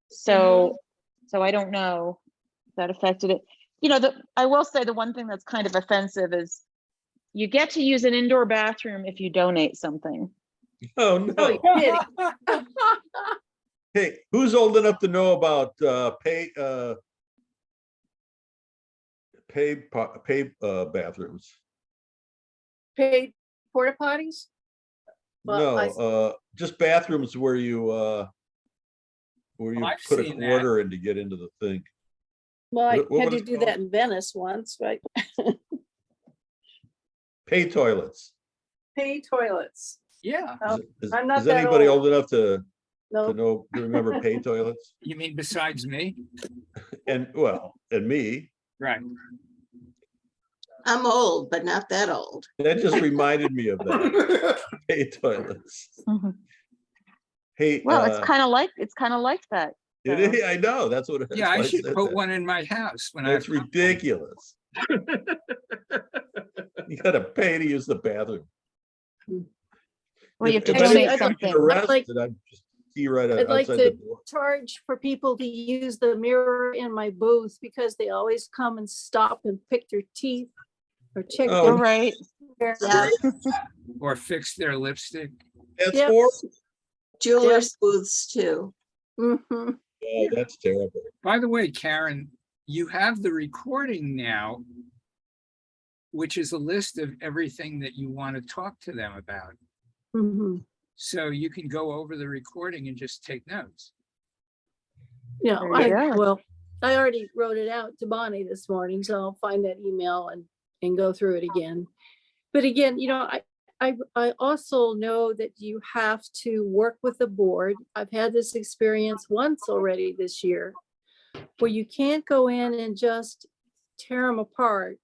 So I don't know if that affected it. I will say the one thing that's kind of offensive is you get to use an indoor bathroom if you donate something. Oh no. Oh, you're kidding. Hey, who's old enough to know about paid bathrooms? Paid porta potties? Well, No, just bathrooms where you I've put a seen that. quarter in to get into the thing. Well, I What had was to it do called? that in Venice once, right? Pay toilets. Paid toilets. Yeah. Oh, Is I'm not is that anybody old. old enough to No, remember pay toilets? You mean besides me? And me. Right. I'm old, but not that old. That just reminded me of that. Pay toilets. Hey, Well, it's kind of like that. it is, I know, that's what. Yeah, I that's why should said put that. one in my house when I. That's ridiculous. You gotta pay to use the bathroom. Well, you have to If Actually, donate I'd like- something. arrested, I'd just see right I'd like outside the to door. charge for people to use the mirror in my booth because they always come and stop and pick their teeth or check Oh, All right. their Yeah, Or fix their lipstick. That's Yep. horrible. jewelers booths too. Mhm. Oh, that's terrible. By the way, Karen, you have the recording now, which is a list of everything that you want to talk to them about. Mhm. So you can go over the recording and just take notes. Yeah, There you go. I already wrote it out to Bonnie this morning, so I'll find that email and go through it again. But again, I also know that you have to work with the board. I've had this experience once already this year where you can't go in and just tear them apart.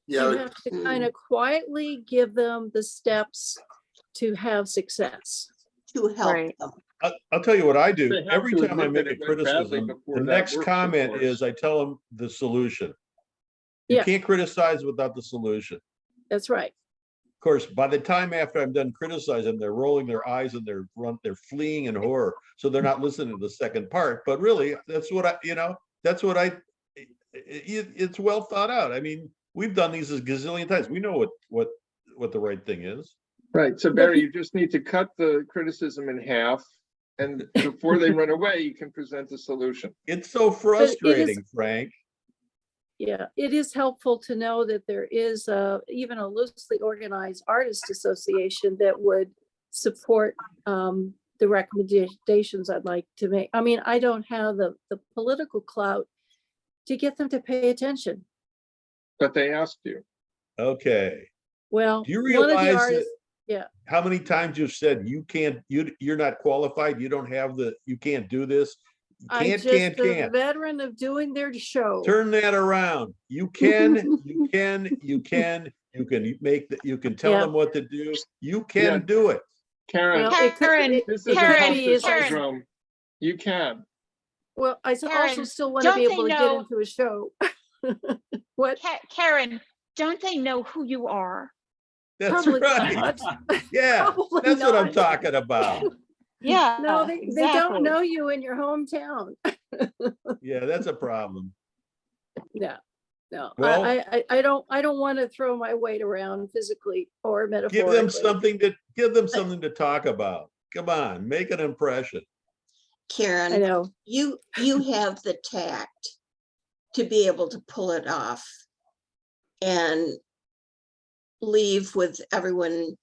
You Yeah, have to kind of quietly give them the steps to have success. To help Right. them. I'll tell you what I do. They have Every to time I admit make that a it went badly criticism, before the that next works, of comment course. is I tell them the solution. You Yeah. can't criticize without the solution. That's right. Of course, by the time after I'm done criticizing, they're rolling their eyes and they're fleeing in horror. So they're not listening to the second part. But really, that's what it's well thought out. I mean, we've done these a gazillion times. We know what the right thing is. Right, so Barry, you just need to cut the criticism in half, and before they run away, you can present a solution. It's so frustrating, Frank. Yeah, it is helpful to know that there is even a loosely organized artist association that would support the recommendations I'd like to make. I mean, I don't have the political clout to get them to pay attention. But they asked you. Okay. Well, Do you one of the realize artists, how many times you've said you're not qualified, you can't do this? I'm Can't, just a can't. veteran of doing their show. Turn that around. You can, you can, you can make, you can tell Yeah. them what to do. You Yeah. can do it. Karen, Well, it could, Karen, it, this it is could Karen, be, imposter as I- syndrome. You can. well, I also Karen, still want to be don't able they to get know- into a show. What? Karen, don't they know who you are? That's Probably right. not. Yeah, Probably that's what I'm not. talking about. Yeah. No, they don't exactly. know you in your hometown. Yeah, that's a problem. Yeah, no, Well- I don't want to throw my weight around physically or Give metaphorically. them something to talk about. Come on, make an impression. I Karen, know. you have the tact to be able to pull it off and leave with everyone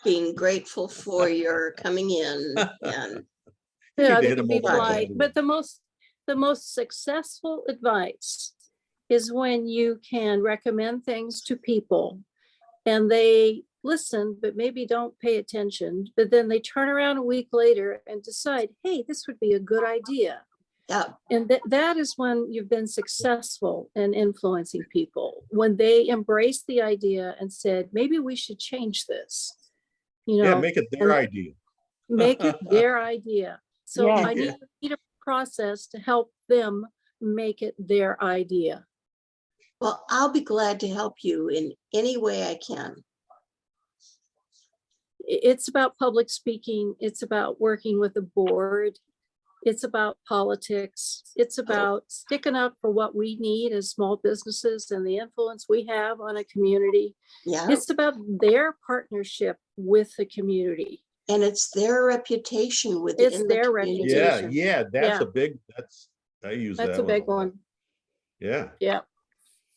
being grateful for your coming in and You Yeah, need to they hit can 'em be over the head polite, with but it. the most successful advice is when you can recommend things to people and they listen, but maybe don't pay attention, but then they turn around a week later and decide, hey, this would be a good idea. yeah, And that is when you've been successful in influencing people, when they embraced the idea and said, maybe we should change this, Yeah, make it their and idea. make it their idea. So Yes. I need a process to help them make it their idea. well, I'll be glad to help you in any way I can. It's about public speaking. It's about working with the board. It's about politics. It's about sticking up for what we need as small businesses and the influence we have on a community. Yeah, It's about their partnership with the community. and it's their reputation within It's the their community. Yeah, reputation. yeah, that's Yeah. a big, I use that That's a one big lot. one. Yeah, Yeah.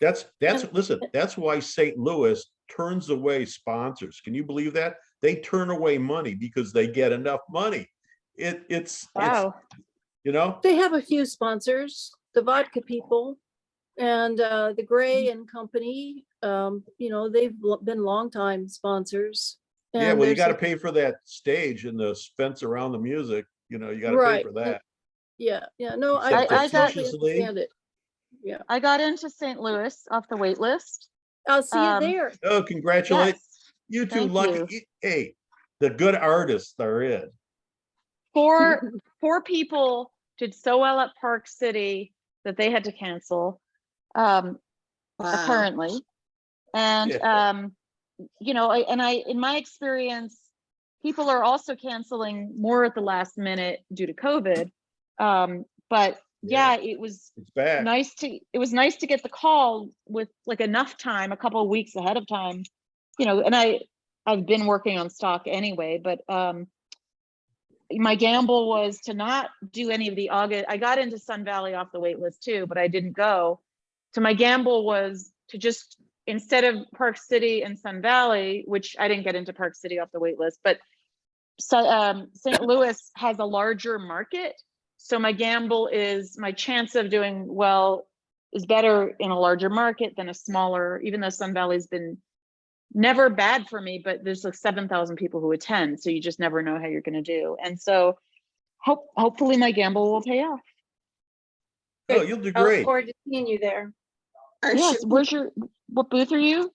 that's, And- listen, that's why St. Louis turns away sponsors. Can you believe that? They turn away money because they get enough money. It's, Wow. you know, They have a few sponsors, the vodka people and the Gray and Company. They've been longtime sponsors. yeah, And well, you there's gotta a- pay for that stage and the fence around the music, you know, you gotta pay Right, for and- that. Yeah, no, Except I I got- totally understand it. Yeah, I got into St. Louis off the wait list. I'll see you Um, there. Oh, congratulations. Yes. You two Thank lucky, hey, the good artists are in. Four people did so well at Park City that they had to cancel, Wow. apparently. And, Yeah. in my experience, people are also canceling more at the last minute due to COVID. But yeah, it was It's back. nice to get the call with like enough time, a couple of weeks ahead of time, and I've been working on stock anyway, but my gamble was to not do any of the August. I got into Sun Valley off the wait list too, but I didn't go. So my gamble was to just, instead of Park City and Sun Valley, which I didn't get into Park City off the wait list, but St. Louis has a larger market. So my gamble is my chance of doing well is better in a larger market than a smaller, even though Sun Valley's been never bad for me, but there's like 7,000 people who attend. So you just never know how you're going to do. And so hopefully my gamble will pay off. Oh, you'll do I look great. forward to seeing you there. Aren't Yes. you- What booth are you?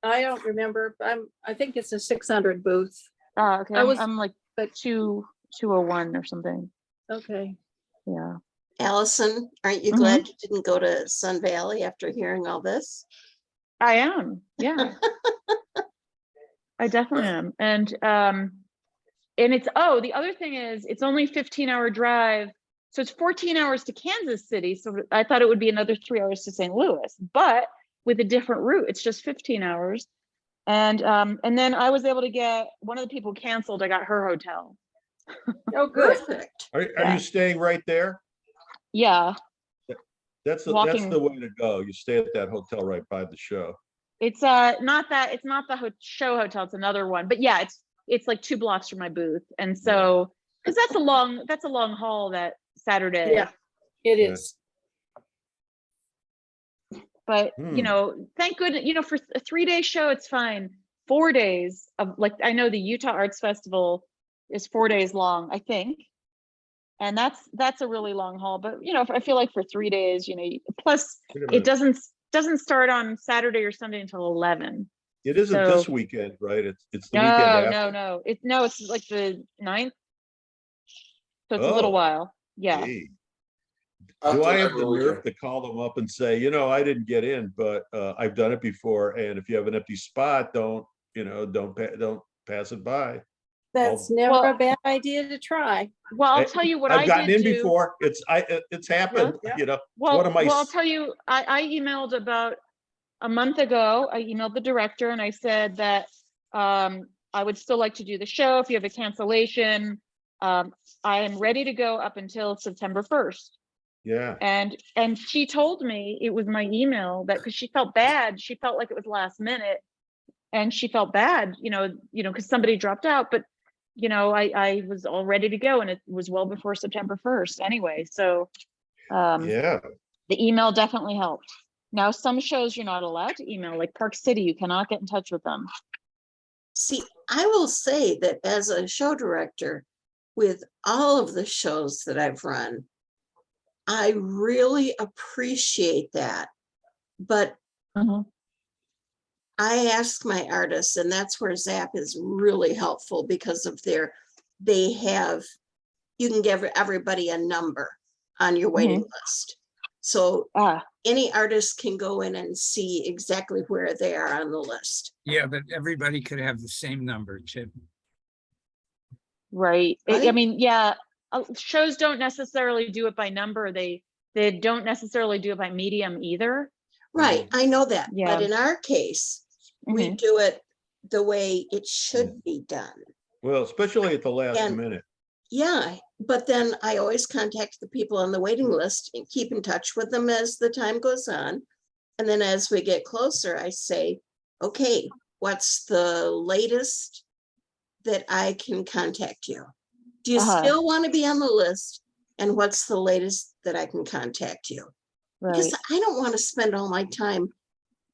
I don't remember. I think it's a 600 booth. Okay. I was- I'm like but 201 or something. Okay. Yeah. Allison, aren't you Mhm. glad you didn't go to Sun Valley after hearing all this? I am. Yeah. I definitely am. And it's, the other thing is it's only 15-hour drive. So it's 14 hours to Kansas City. So I thought it would be another 3 hours to St. Louis, but with a different route, it's just 15 hours. And then I was able to get one of the people canceled. I got her hotel. Oh, good. Perfect. Are Yeah. you staying right there? Yeah. That's Walking. the way to go. You stay at that hotel right by the show. It's not the show hotel. It's another one, but yeah, it's like 2 blocks from my booth. And so, cause that's a long haul that Saturday. Yeah, it Yeah. is. But Hmm. thank goodness, for a 3-day show, it's fine. 4 days of, like, I know the Utah Arts Festival is 4 days long, I think. And that's a really long haul, but you know, I feel like for 3 days, you know, plus Wait a it minute. doesn't start on Saturday or Sunday until 11. It isn't So- this weekend, right? It's the weekend after. No. It's like the 9th. So it's a little Oh, while. Yeah. gee. After Do I have Labor the nerve Weekend. to call them up and say, you know, I didn't get in, but I've done it before, and if you have an empty spot, don't pass it by. That's I'll- never Well- a bad idea to try. Well, I'll tell you what I've I gotten did in do. before. It's happened, Yeah. you know. Well, one of my well, I'll s- tell you, I emailed about a month ago. I emailed the director and I said that I would still like to do the show. If you have a cancellation, I am ready to go up until September 1st. Yeah, And she told me it was my email that because she felt bad. She felt like it was last minute, and she felt bad, you know, because somebody dropped out. But you know, I was all ready to go, and it was well before September 1st anyway. So yeah. the email definitely helped. Now, some shows you're not allowed to email, like Park City, you cannot get in touch with them. See, I will say that as a show director, with all of the shows that I've run, I really appreciate that. But Mhm. I ask my artists, and that's where Zap is really helpful because of you can give everybody a number on your waiting list. So Ah, any artist can go in and see exactly where they are on the list. Yeah, but everybody could have the same number, Chip. right. I Right. mean, yeah, shows don't necessarily do it by number. They don't necessarily do it by medium either. Right, I know that, Yeah. but in our case, we Mhm. do it the way it should be done. Well, especially at the last And- minute. Yeah, but then I always contact the people on the waiting list and keep in touch with them as the time goes on. And then as we get closer, I say, okay, what's the latest that I can contact you? Do you Uh-huh. still want to be on the list? And what's the latest that I can contact you? Because Right. I don't want to spend all my time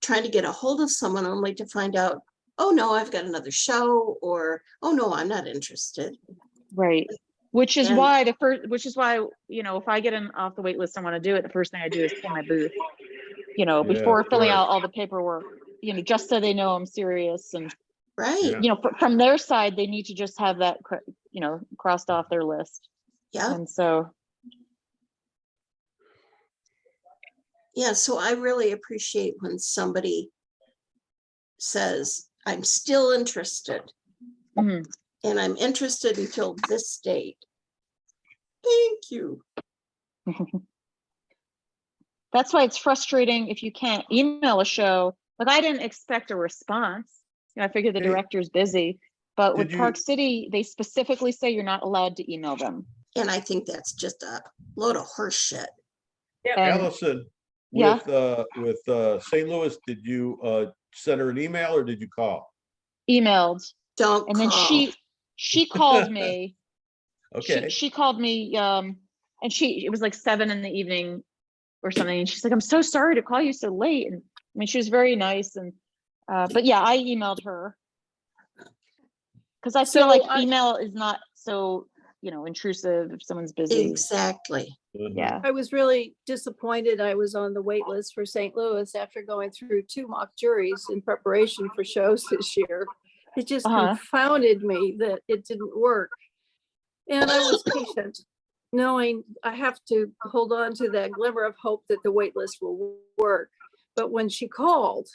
trying to get a hold of someone only to find out, oh no, I've got another show, or oh no, I'm not interested. Right. Which is And- why, you know, if I get off the wait list, I want to do it. The first thing I do is pay my booth, you know, Yeah, before of filling out course. all the paperwork, you know, just so they know I'm serious. And, Right, Yeah. you know, from their side, they need to just have that, you know, crossed off their list. yeah, And so, yeah, so I really appreciate when somebody says, I'm still interested, mhm. and I'm interested until this date. Thank you. That's why it's frustrating if you can't email a show. Like I didn't expect a response. You know, I figured the Hey, director's busy, but with did Park you- City, they specifically say you're not allowed to email them. And I think that's just a load of horse shit. And Allison, Yeah. with St. Louis, did you send her an email or did you call? emailed, Don't and then call. she called me. Okay. She called me, and it was like 7 in the evening or something. And she's like, I'm so sorry to call you so late. And I mean, she was very nice. And, but yeah, I emailed her. Cause I feel So like I- email is not so, you know, intrusive if someone's busy. Exactly. Mhm. Yeah. I was really disappointed. I was on the wait list for St. Louis after going through 2 mock juries in preparation for shows this year. It just Uh-huh. confounded me that it didn't work. And I was patient, knowing I have to hold on to that glimmer of hope that the wait list will work. But when she called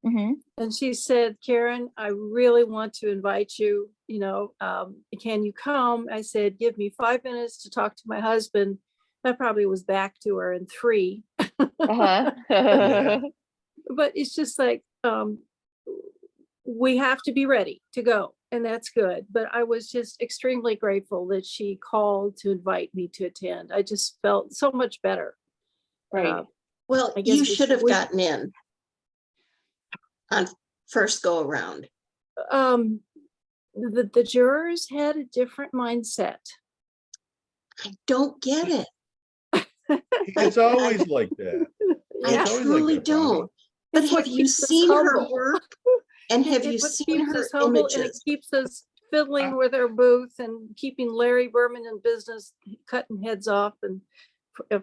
Hmm. and she said, Karen, I really want to invite you, can you come? I said, give me 5 minutes to talk to my husband. I probably was back to her in 3. Uh-huh. Yeah. But it's just like, we have to be ready to go, and that's good. But I was just extremely grateful that she called to invite me to attend. I just felt so much better. Right. Well, I guess you we should have we- gotten in on first go around. The jurors had a different mindset. I don't get it. It's always like that. I Yeah. always like truly that, Bonnie. don't. But It's what have you keeps us seen her humble. work? And have you It's what seen keeps her us humble, and it images? keeps us fiddling with her booth and keeping Larry Berman in business, cutting heads off and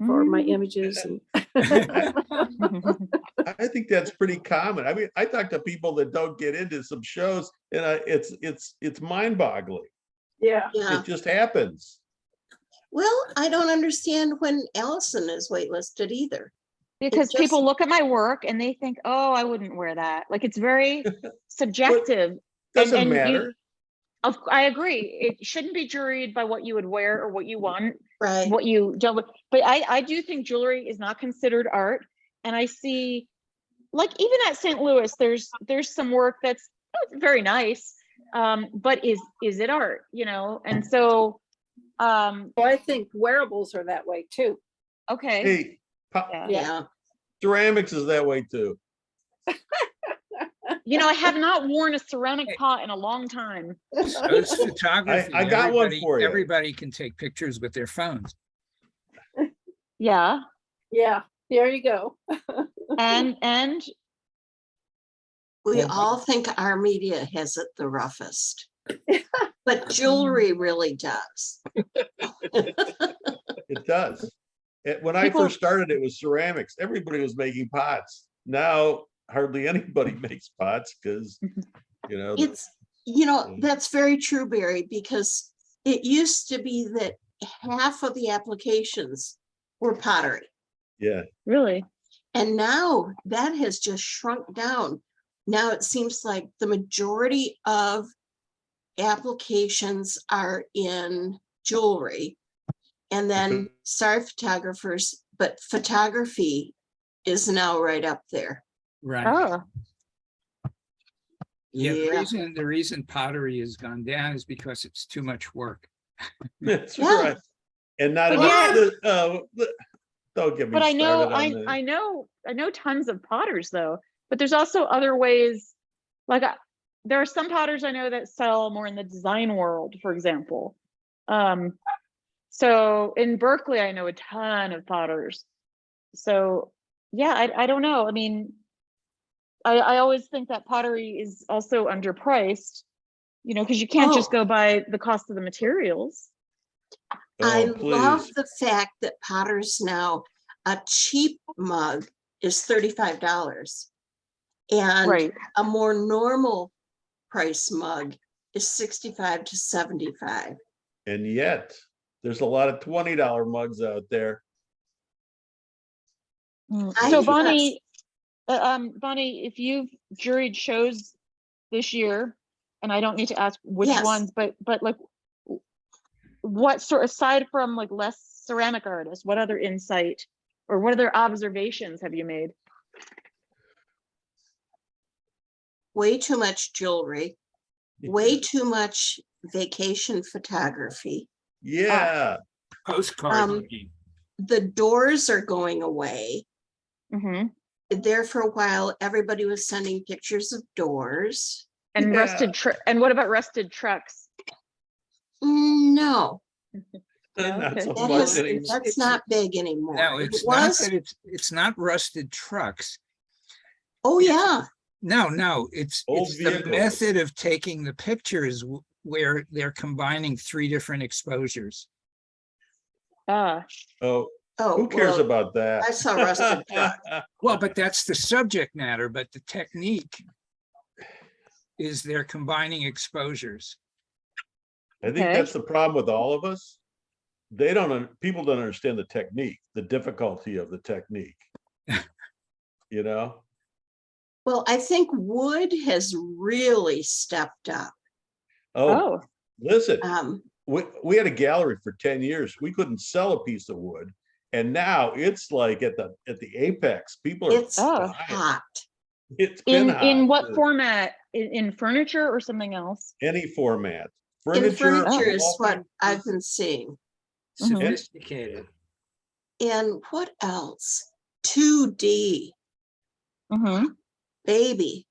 for my images and. I think that's pretty common. I mean, I talk to people that don't get into some shows, and it's mind-boggling. Yeah. Yeah. It just happens. Well, I don't understand when Allison is waitlisted either. Because just- people look at my work and they think, oh, I wouldn't wear that. Like it's very subjective. Doesn't and matter. I agree. It shouldn't be juried by what you would wear or what you want, Right. what you don't. But I do think jewelry is not considered art. And I see, like even at St. Louis, there's some work that's very nice, but is it art? You know? And so, Well, I think wearables are that way too. okay. Hey, Yeah. ceramics is that way too. You know, I have not worn a ceramic pot in a long time. So it's photography. I got one Everybody- for you. Everybody can take pictures with their phones. Yeah. Yeah, there you go. And We Well, all think our media has it the roughest. But jewelry really does. It does. When I People- first started, it was ceramics. Everybody was making pots. Now hardly anybody makes pots because, you know. It's, that's very true, Barry, because it used to be that half of the applications were pottery. Yeah. really, And now that has just shrunk down. Now it seems like the majority of applications are in jewelry. And then, sorry, photographers, but photography is now right up there. Right. oh, Yeah, Yeah. the reason pottery has gone down is because it's too much work. That's Yeah. right. And not But enough. Don't get me but I know, started on I know tons of potters though, but there's also other ways, like there are some potters I know that sell more in the design world, for example. So in Berkeley, I know a ton of potters. So yeah, I don't know. I mean, I always think that pottery is also underpriced, you know, because you can't just Oh. go by the cost of the materials. I Oh, love please. the fact that Potter's now, a cheap mug is $35. And Right. a more normal price mug is 65 to 75. And yet, there's a lot of $20 mugs out there. I So think Bonnie, Bonnie, if you've juried shows this year, and I don't need to ask which Yes. ones, but like, what sort, aside from like less ceramic artists, what other insight or what other observations have you made? Way too much jewelry, way too much vacation photography. Yeah. Postcard Um, making. The doors are going away. Mm-hmm. There for a while, everybody was sending pictures of doors. And Yeah. and what about rusted trucks? No, Not Okay. so that much has, anymore. that's not big anymore. No, It it's not was, that it's not rusted trucks. oh yeah, No, it's Old the vehicles. method of taking the pictures where they're combining 3 different exposures. Oh, oh. who cares well, about that? I saw rusted truck. Well, but that's the subject matter, but the technique is they're combining exposures. I think Okay. that's the problem with all of us. People don't understand the technique, the difficulty of the technique. You know? Well, I think wood has really stepped up. Oh, Oh, listen, Um, we had a gallery for 10 years. We couldn't sell a piece of wood. And now it's like at the apex, people are it's Oh. buying it. hot. It's been in hot what for format? In furniture or something else? any format. In furniture is wall- what I've been seeing. Sophisticated. And what else? 2D, Mm-hmm. baby.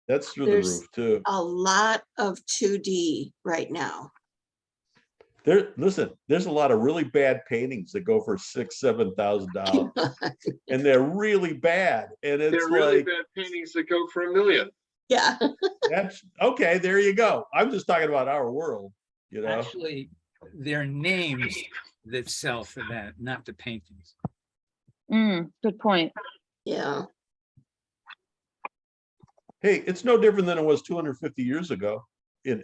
That's through the there's- roof too. A lot of 2D right now. Listen, there's a lot of really bad paintings that go for $6,000-7,000, and they're really bad. And it's They're really like, bad paintings that go for $1 million. Yeah. That's okay. There you go. I'm just talking about our world, you know. Actually, they're names that sell for that, not the paintings. Good point. Yeah. Hey, it's no different than it was 250 years ago in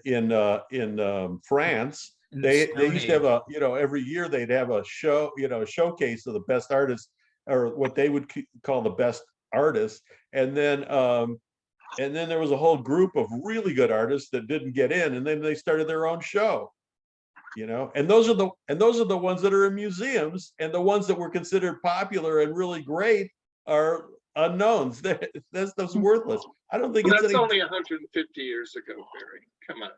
France. In the They Stone used to have Age. every year they'd have a show, a showcase of the best artists, or what they would call the best artists. And then there was a whole group of really good artists that didn't get in, and then they started their own show. And those are the ones that are in museums, and the ones that were considered popular and really great are unknowns. That's worthless. I don't think Well, it's that's any only 150 years ago, Barry. Come on.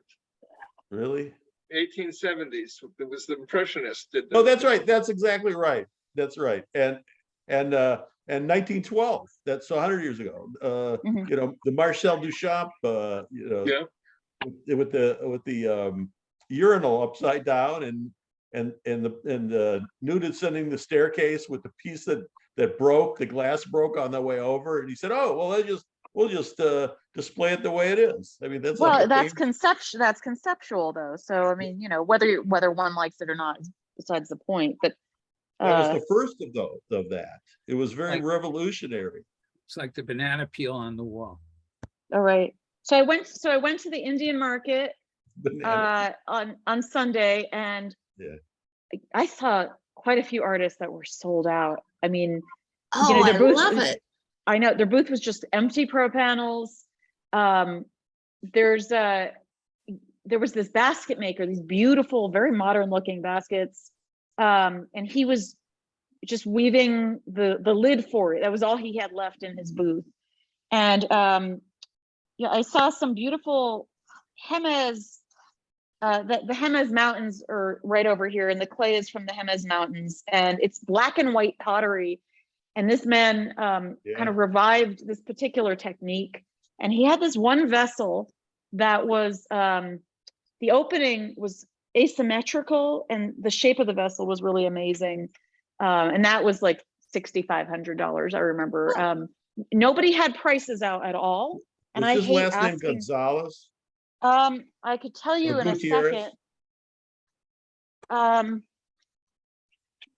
really. 1870s. It was the Impressionists did that. Oh, that's right. That's exactly right. That's right. And 1912. That's 100 years ago. The Marcel Duchamp. Yeah. With the urinal upside down, and the nude ascending the staircase with the piece that broke, the glass broke on the way over, and he said, "Oh, well, we'll just display it the way it is." I mean, that's Well, like that's conceptual though. So I mean, whether one likes it or not is besides the point. But that was the first of that. It was very Like- revolutionary. It's like the banana peel on the wall. all right. So I went to the Indian market Banana. on Sunday, and Yeah. I saw quite a few artists that were sold out. I mean, Oh, their I booth love it. I know their booth was just empty pro panels. There was this basket maker, these beautiful, very modern looking baskets. And he was just weaving the lid for it. That was all he had left in his booth. And I saw some beautiful Jemez. The Jemez Mountains are right over here, and the clay is from the Jemez Mountains, and it's black and white pottery. And this man kind of revived this particular technique. And he had this one vessel that was, the opening was asymmetrical, and the shape of the vessel was really amazing. And that was like $6,500, I remember. Nobody had prices out at all. And Was I his hate last name asking. Gonzalez? I could tell you Or in a Gutierrez? second.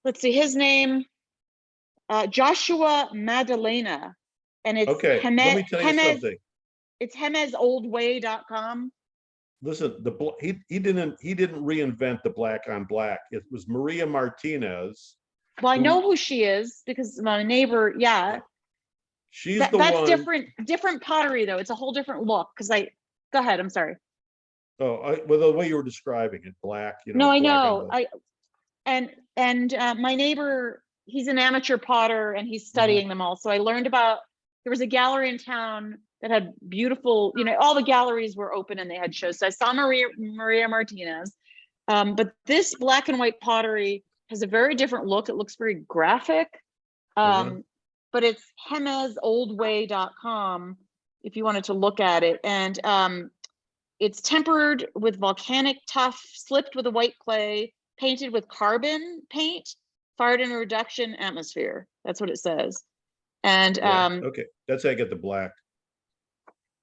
Let's see, his name, Joshua Madalena, and it's Okay, let me tell you something. It's hemezoldway.com. Listen, he didn't reinvent the black on black. It was Maria Martinez. Well, I know who she is because my neighbor, yeah. She's That's one. different pottery though. It's a whole different look. Go ahead, I'm sorry. Oh, well, the way you were describing it, black, No, I black on know. black. My neighbor, he's an amateur potter and he's studying them all. So I learned about, there was a gallery in town that had beautiful, all the galleries were open and they had shows. So I saw Maria Martinez. But this black and white pottery has a very different look. It looks very graphic. But it's hemezoldway.com if you wanted to look at it. And it's tempered with volcanic tuff, slipped with a white clay, painted with carbon paint, fired in a reduction atmosphere. That's what it says. And Okay, that's how I get the black.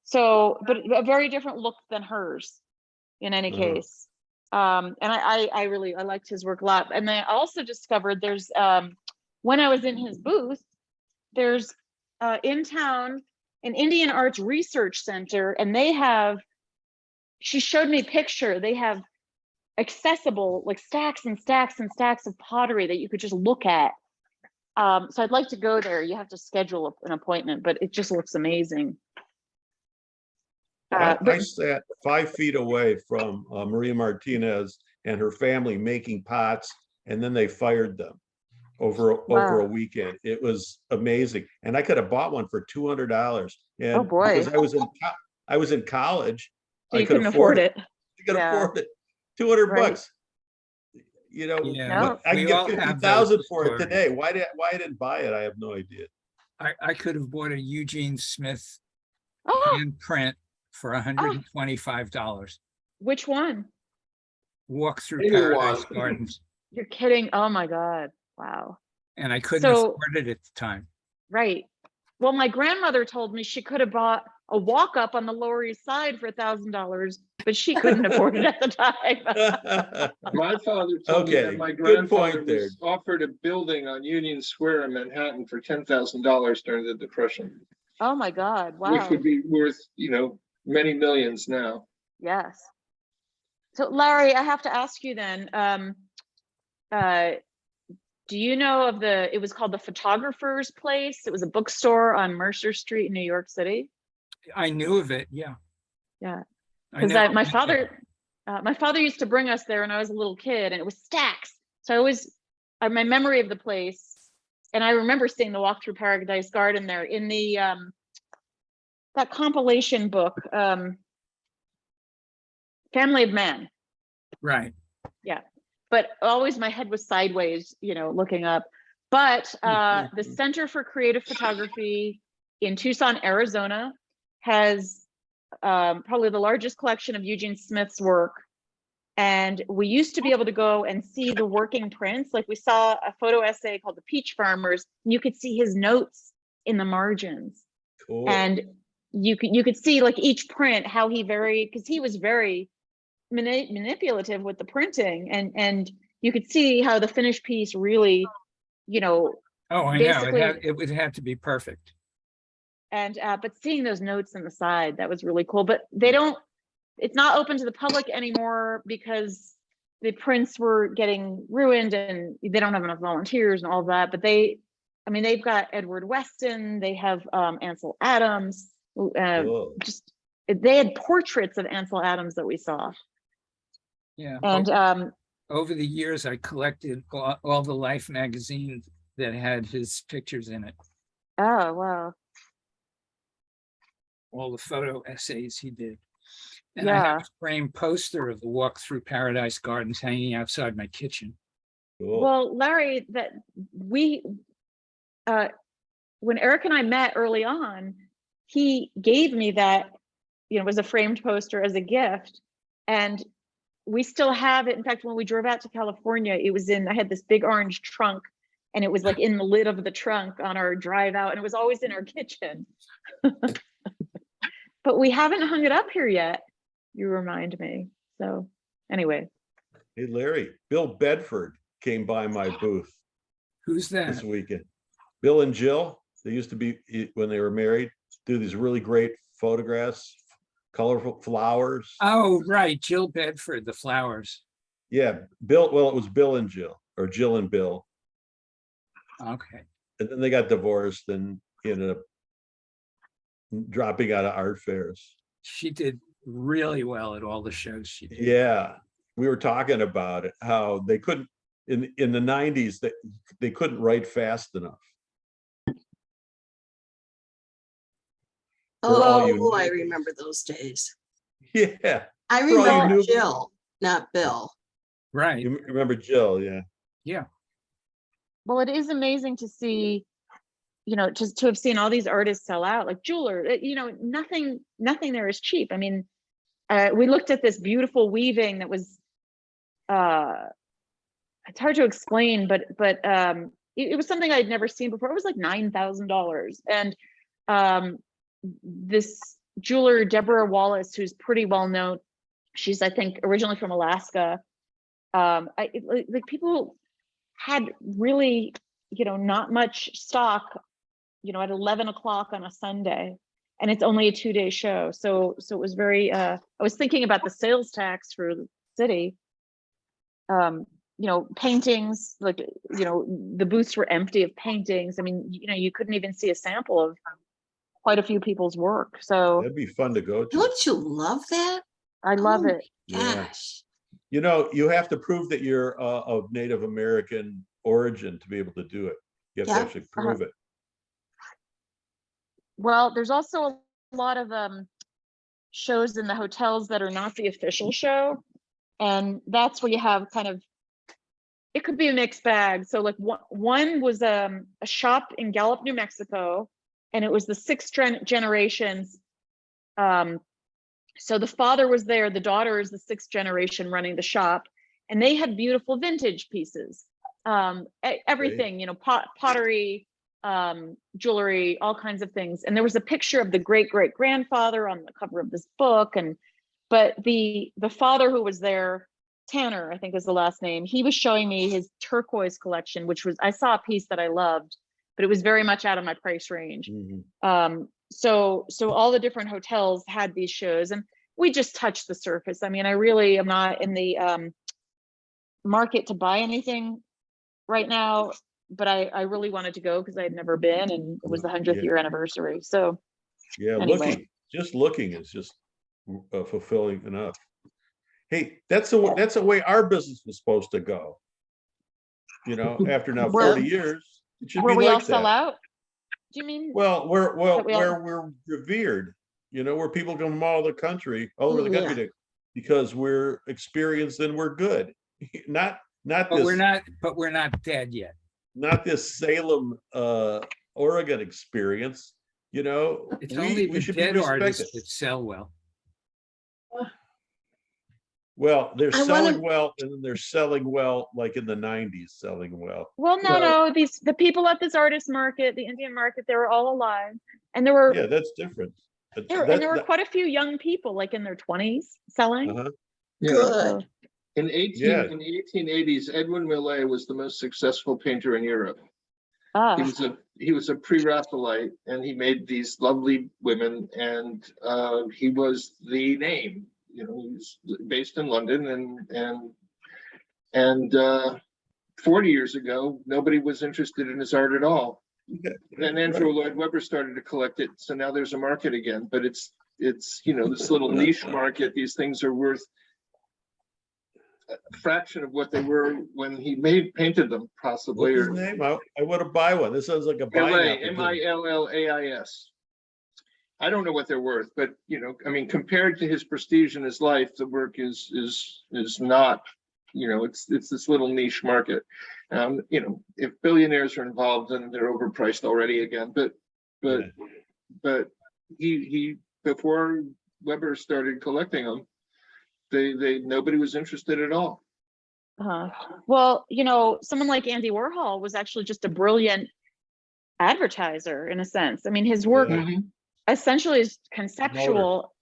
so, but a very different look than hers in any case. And I liked his work a lot. And I also discovered there's, when I was in his booth, there's in town an Indian Arts Research Center, and they have, she showed me a picture, they have accessible like stacks and stacks and stacks of pottery that you could just look at. So I'd like to go there. You have to schedule an appointment, but it just looks amazing. I sat 5 feet away from Maria Martinez and her family making pots, and then they fired them over a weekend. It was amazing, and I could have bought one for $200. And oh boy, because I was in college, so you couldn't afford it. I could afford it. $200. Yeah, I can we get all have 50,000 those for it stories. today. Why I didn't buy it? I have no idea. I could have bought a Eugene Smith Oh, hand print for $125. which one? Walk through Anyone. Paradise Gardens. You're kidding. Oh my God. Wow. And I couldn't So- afford it at the time. Right. Well, my grandmother told me she could have bought a walk up on the Lower East Side for $1,000, but she couldn't afford it at the time. My father told me Okay, that my good grandfather point there. was offered a building on Union Square in Manhattan for $10,000 during the Depression, Oh my God, which wow, would be worth, many millions now. yes. So Larry, I have to ask you then, do you know of it was called the Photographer's Place? It was a bookstore on Mercer Street in New York City. I knew of it, yeah. Yeah, I because never my went there. father used to bring us there when I was a little kid, and it was stacks. So I always, my memory of the place, and I remember seeing the Walk Through Paradise Garden there in the that compilation book, Family of Man. Right. Yeah, but always my head was sideways, looking up. But the Center for Creative Photography in Tucson, Arizona, has probably the largest collection of Eugene Smith's work. And we used to be able to go and see the working prints. Like we saw a photo essay called The Peach Farmers, and you could see his notes in the margins. Cool. And you could see like each print, how he because he was very manipulative with the printing, and you could see how the finished piece really, Oh, I know. basically, It would have to be perfect. and but seeing those notes on the side, that was really cool. But it's not open to the public anymore because the prints were getting ruined and they don't have enough volunteers and all that. But they've got Edward Weston, they have Ansel Adams, they had portraits of Ansel Adams that we saw. Yeah. And over the years, I collected all the Life magazines that had his pictures in it. oh wow. All the photo essays he did. And Yeah. I have a framed poster of the Walk Through Paradise Gardens hanging outside my kitchen. Cool. Well, Larry, that when Eric and I met early on, he gave me that, it was a framed poster as a gift. And we still have it. In fact, when we drove out to California, I had this big orange trunk, and it was like in the lid of the trunk on our drive out, and it was always in our kitchen. But we haven't hung it up here yet. You remind me. So anyway. Hey, Larry, Bill Bedford came by my booth Who's this that? weekend. Bill and Jill, they used to be, when they were married, do these really great photographs, colorful flowers. Oh, right. Jill Bedford, the flowers. Yeah, Bill, well, it was Bill and Jill, or Jill and Bill. Okay. And then they got divorced and ended up dropping out of art fairs. She did really well at all the shows she did. Yeah, we were talking about it, how they couldn't, in the 90s, they couldn't write fast enough. For all you Oh, I new- remember those days. Yeah, I For all you remember new- Jill, not Bill. Right. you remember Jill, yeah. Yeah. Well, it is amazing to see, just to have seen all these artists sell out, like Jeweler, nothing there is cheap. I mean, we looked at this beautiful weaving that was, it's hard to explain, but it was something I'd never seen before. It was like $9,000. And this jeweler, Deborah Wallace, who's pretty well known, she's, I think, originally from Alaska. Like people had really, not much stock, at 11 o'clock on a Sunday, and it's only a 2-day show. So it was very, I was thinking about the sales tax for the city. Paintings, like, the booths were empty of paintings. I mean, you couldn't even see a sample of quite a few people's work. So That'd be fun to go to. Don't you love that? I love Oh it. Yeah. Gosh. You have to prove that you're of Native American origin to be able to do it. You have Yeah. to actually prove it. Well, there's also a lot of shows in the hotels that are not the official show. And that's where you have kind of, it could be a mixed bag. So like one was a shop in Gallup, New Mexico, and it was the 6th generations. So the father was there, the daughter is the 6th generation running the shop, and they had beautiful vintage pieces. Everything, pottery, jewelry, all kinds of things. And there was a picture of the great-great-grandfather on the cover of this book. But the father who was there, Tanner, I think is the last name, he was showing me his turquoise collection, which was, I saw a piece that I loved, but it was very much out of my price range. So all the different hotels had these shows, and we just touched the surface. I mean, I really am not in the market to buy anything right now, but I really wanted to go because I had never been, and it was the 100th year anniversary. So Yeah, anyway. looking is just fulfilling enough. Hey, that's the way our business was supposed to go. You know, after now 40 years, it should Where be we all like sell that. out? Do you mean? Well, where that we all- we're revered, you know, where people come from all over the country Yeah. because we're experienced and we're good. Not But this, we're not dead yet. not this Salem, Oregon experience. You know, It's we only the should be dead artists respected. that sell well. Well, they're I selling wanna- well, and then they're selling well, like in the 90s, selling well. Well, Well- no, the people at this artist market, the Indian market, they were all alive, and there were Yeah, that's different. But there were quite a few young people, like in their 20s, selling. uh-huh. Good. In the Yeah. 1880s, Edwin Millet was the most successful painter in Europe. Ah, He was a pre-Raphaelite, and he made these lovely women, and he was the name. You know, he was based in London, and 40 years ago, nobody was interested in his art at all. Then Andrew Lloyd Webber started to collect it, so now there's a market again. But it's you know, this little niche market. These things are worth a fraction of what they were when he painted them, possibly. What's his name? I want to buy one. This sounds like a buying opportunity. Millais. I don't know what they're worth, but you know, I mean, compared to his prestige in his life, the work is not, you know, it's this little niche market. You know, if billionaires are involved, then they're overpriced already again. But he before Weber started collecting them, they nobody was interested at all. well, you know, someone like Andy Warhol was actually just a brilliant advertiser in a sense. I mean, his work Yeah. essentially is conceptual.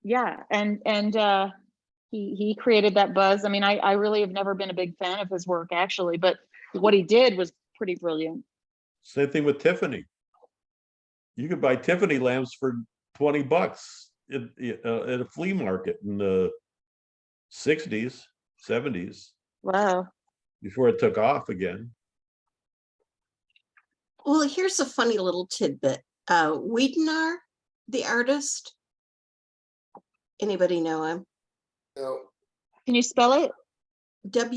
Yeah, and he created that buzz. I mean, I really have never been a big fan of his work actually, but what he did was pretty brilliant. Same thing with Tiffany. You could buy Tiffany lamps for $20 at a flea market in the 60s, 70s, Wow. before it took off again. Well, here's a funny little tidbit. Wiedenar, the artist. Anybody know him? You know, Can you spell it? Weid.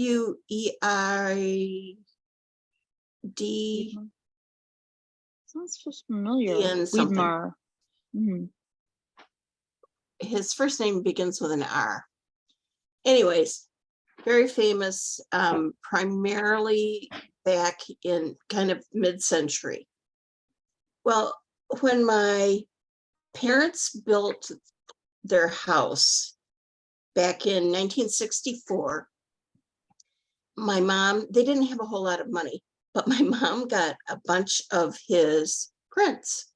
Sounds just familiar. Ian something. Wiedmar. Mhm. His first name begins with an R. Anyways, very famous, primarily back in kind of mid-century. Well, when my parents built their house back in 1964, my mom, they didn't have a whole lot of money, but my mom got a bunch of his prints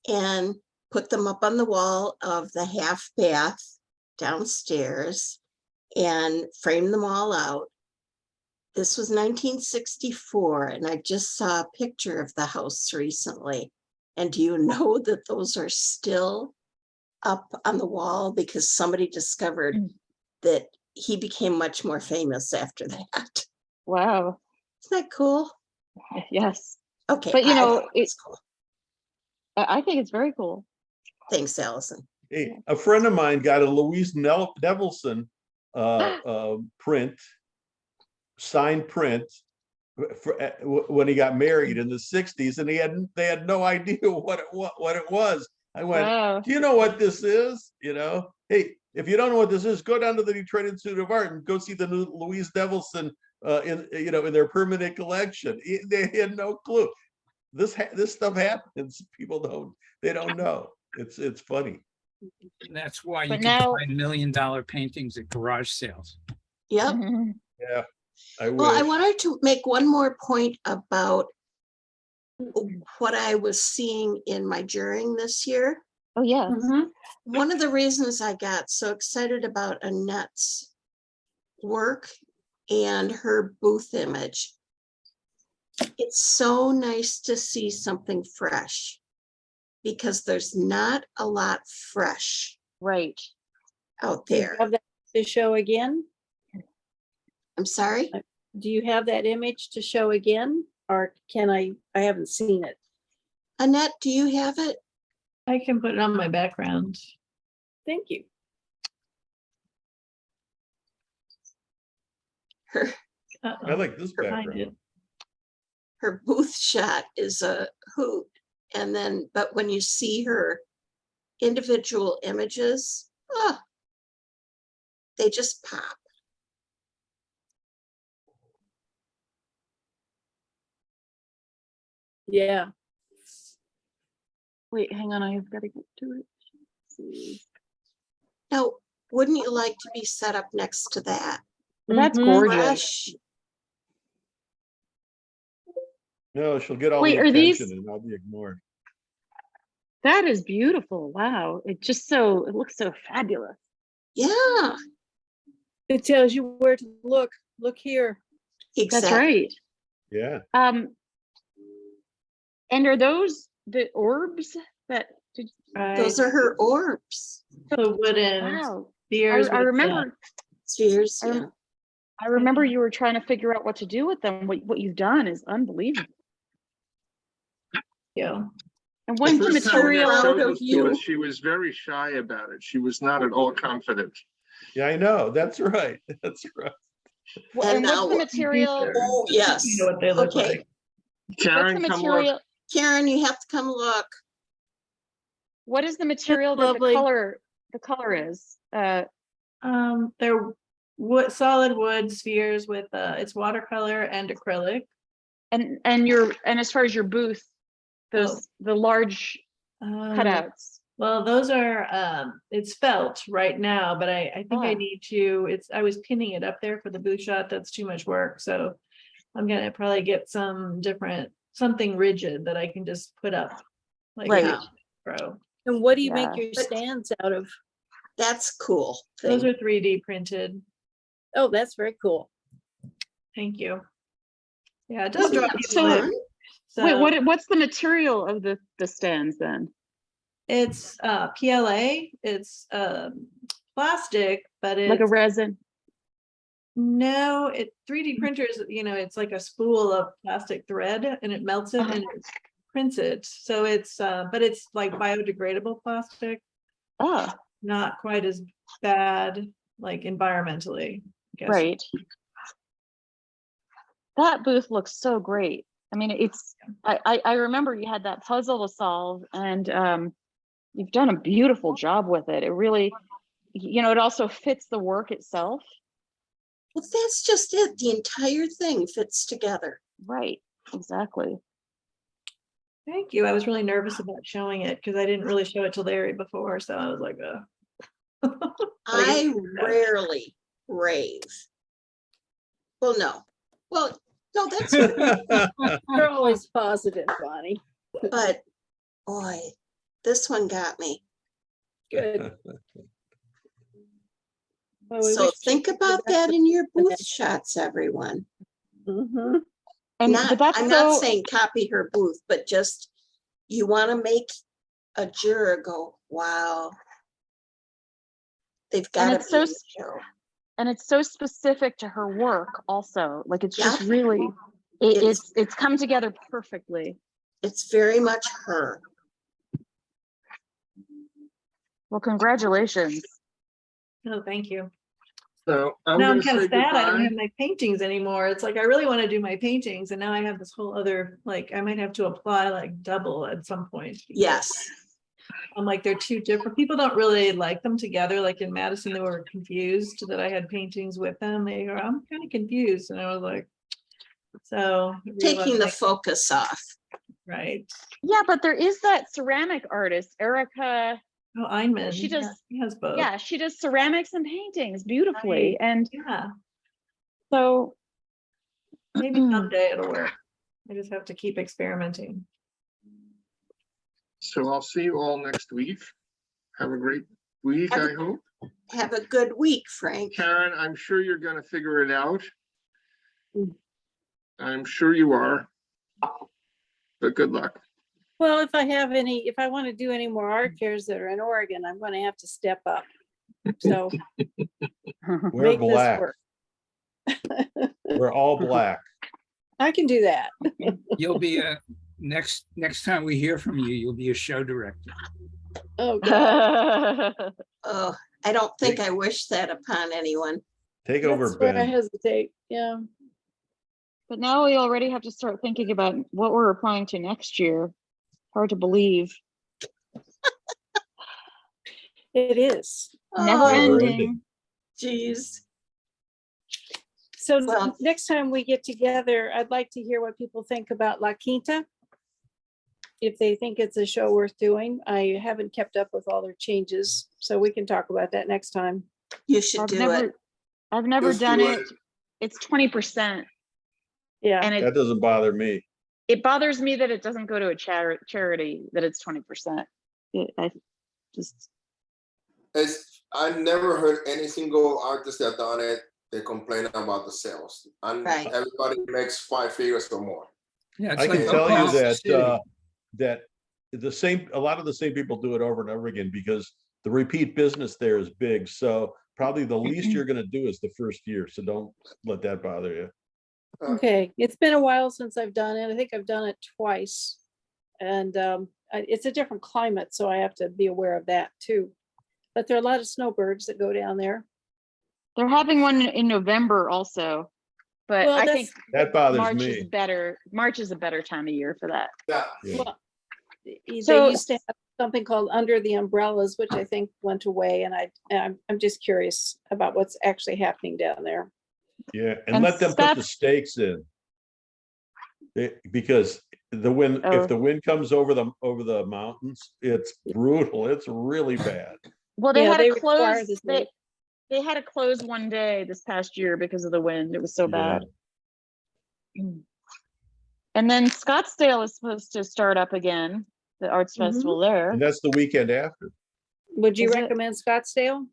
and put them up on the wall of the half bath downstairs and framed them all out. This was 1964, and I just saw a picture of the house recently. And do you know that those are still up on the wall because somebody discovered that he became much more famous after that? Wow. Isn't that cool? Yes. Okay. But you know, thought it was cool. I think it's very cool. Thanks, Allison. Hey, a friend of mine got a Louise Nevelson print, signed print, when he got married in the 60s, and they had no idea what it was. I went, Wow. do you know what this is? You know, hey, if you don't know what this is, go down to the Detroit Institute of Art and go see the new Louise Nevelson in their permanent collection. They had no clue. This stuff happens. People don't know. It's funny. And that's why you But can now- find $1 million paintings at garage sales. Yep. Mhm. Yeah, I Well, I wish. wanted to make one more point about what I was seeing in my juring this year. Oh, yeah. Mhm. One of the reasons I got so excited about Annette's work and her booth image, it's so nice to see something fresh because there's not a lot fresh Right. out Do you there. have that to show again? I'm sorry? Do you have that image to show again? Or can I haven't seen it. Annette, do you have it? I can put it on my background. Thank you. Her, I Uh-oh, like this find background. it. her booth shot is a hoot. And then, but when you see her individual images, oh, they just pop. Yeah. Wait, hang on. I've got to get to it. Let's see. Now, wouldn't you like to be set up next to that? That's Mhm. gorgeous. Fresh. No, she'll get all Wait, the are these- attention and I'll be ignored. That is beautiful. Wow. It looks so fabulous. Yeah, It tells you where to look. Look here. That's exactly. right. Yeah. And are those the orbs that did, Those Right, are her orbs. the wooden wow. spheres. I with remember Spheres, I yeah. rem- I remember you were trying to figure out what to do with them. What you've done is unbelievable. you. And The what's the first time Annette material? proud showed of this to you. us, she was very shy about it. She was not at all confident. Yeah, I know. That's right. That's right. And And now what's the what- material? Oh, yes. You know what they look Okay, like. What's Karen, the come look. material? Karen, you have to come look. What is the material that lovely. the color is? They're wood, solid wood spheres with it's watercolor and acrylic. And as far as your booth, those the large cutouts. Well, those are it's felt right now, but I think I Ah. need to, I was pinning it up there for the booth shot. That's too much work. So I'm gonna probably get something rigid that I can just put up. Like Right. Yeah, Pro. And what do you make Yeah. your But- stands out of? that's cool. Those thing. are 3D printed. Oh, that's very cool. Thank you. Yeah, it does Isn't draw that people fun? in. Wait, So what's the material of the stands then? it's PLA, it's plastic, but Like a it's resin? no, 3D printers, it's like a spool of plastic thread and it melts it and it prints it. So it's but it's like biodegradable plastic, Oh, not quite as bad like environmentally, I guess. right. That booth looks so great. I mean, I remember you had that puzzle to solve and you've done a beautiful job with it. It really, it also fits the work itself. Well, that's just it. The entire thing fits together. Right, exactly. Thank you. I was really nervous about showing it because I didn't really show it to Larry before, so I was like, I rarely rave. Well, no. Well, no, that's, You're always positive, Bonnie. but boy, this one got me. Good. Well, we So wish you think the about best that of- in your booth shots, everyone. Mhm. And Not, but that's I'm so not saying copy her booth, but just, you want to make a juror go, wow. They've got to it's be so in the show. and it's so specific to her work also. Like it's just Yeah. really It's- it's come together perfectly. It's very much her. Well, congratulations. oh, thank you. So Now I'm I'm gonna kind say of sad I don't goodbye. have my paintings anymore. It's like I really want to do my paintings and now I have this whole other, like I might have to apply like double at some point. because Yes. I'm like, they're two different, people don't really like them together. Like in Madison, they were confused that I had paintings with them. They were, I'm kind of confused. And I was like, so. I Taking realized, the like, focus off. right. Yeah, but there is that ceramic artist, Erica. Oh, Einman. She does- yeah, he has both. Yeah, she does ceramics and paintings beautifully. Right. And Yeah, so maybe someday it'll work. I just have to keep experimenting. So I'll see you all next week. Have a great week, Have I a- hope. Have a good week, Frank. Karen, I'm sure you're gonna figure it out. Mm. I'm sure you are. But good luck. Well, if I want to do any more art fairs that are in Oregon, I'm going to have to step up. So We're make this black. work. We're all black. I can do that. You'll be next time we hear from you, you'll be a show director. Oh, God. Oh, I don't think I wish that upon anyone. Take over, That's where I Ben. hesitate. Yeah. But now we already have to start thinking about what we're applying to next year. Hard to believe. It is. Never Oh, Never ending. ending. geez. So Well- next time we get together, I'd like to hear what people think about La Quinta. If they think it's a show worth doing. I haven't kept up with all their changes, so we can talk about that next time. You should do it. I've never Just done do it. It's 20%. Yeah. And That doesn't bother me. it bothers me that it doesn't go to a charity, that it's 20%. I just, I never heard any single artist that done it. They complain about the sales, and Right. everybody makes 5 figures or more. Yeah, it's I can like tell you Oklahoma that, City. that a lot of the same people do it over and over again because the repeat business there is big. So probably the least you're gonna do is the first year. So don't let that bother you. Okay, it's been a while since I've done it. I think I've done it twice. And it's a different climate, so I have to be aware of that too. But there are a lot of snowbirds that go down there. they're having one in November also. But Well, I think That bothers March is me. better. March is a better time of year for that. Yeah, Yeah. Well, they So- used to have something called Under the Umbrellas, which I think went away, and I'm just curious about what's actually happening down there. Yeah, and And let them put the Scott's- stakes in. Because the wind, Oh. if the wind comes over the mountains, it's brutal. It's really bad. Well, they Yeah, had they to require close, this they had to close one day this past year because of the wind. It was so Yeah. bad. And then Scottsdale is supposed to start up again, the arts Mhm. festival there. And that's the weekend after. Would you Is it? recommend Scottsdale?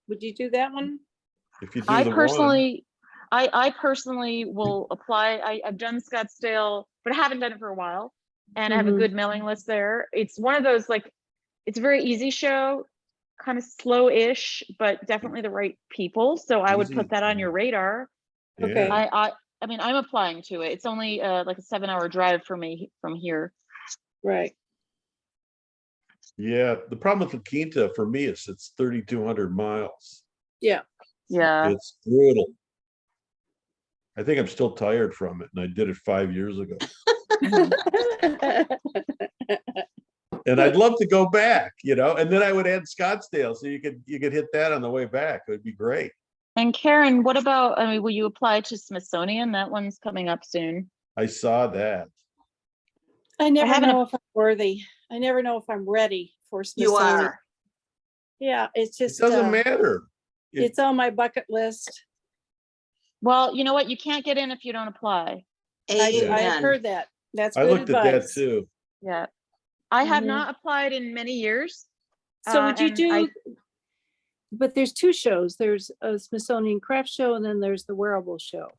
Would you do that one? If you do I the one, personally, I personally will apply. I've done Scottsdale, but I haven't done it for a while. And I have a Mhm. good mailing list there. It's one of those, like, it's a very easy show, kind of slow-ish, but definitely the right people. So I would Easy. put that on your radar. Okay. yeah, I mean, I'm applying to it. It's only like a 7-hour drive for me from here. Right. yeah. The problem with La Quinta for me is it's 3,200 miles. Yeah. Yeah. It's brutal. I think I'm still tired from it, and I did it 5 years ago. And I'd love to go back, and then I would add Scottsdale, so you could hit that on the way back. It would be great. And Karen, what about, I mean, will you apply to Smithsonian? That one's coming up soon. I saw that. I never haven't know if I'm worthy. I never know if I'm ready for You Smithsonian. are. Yeah, it's It just, doesn't matter. it's on my bucket list. Well, you know what? You can't get in if you don't apply. I've Amen. heard that. That's I good looked at that advice. too. Yeah. I have Mhm. not applied in many years. So would you and I- do, but there's two shows. There's a Smithsonian Craft Show and then there's the Wearable Show.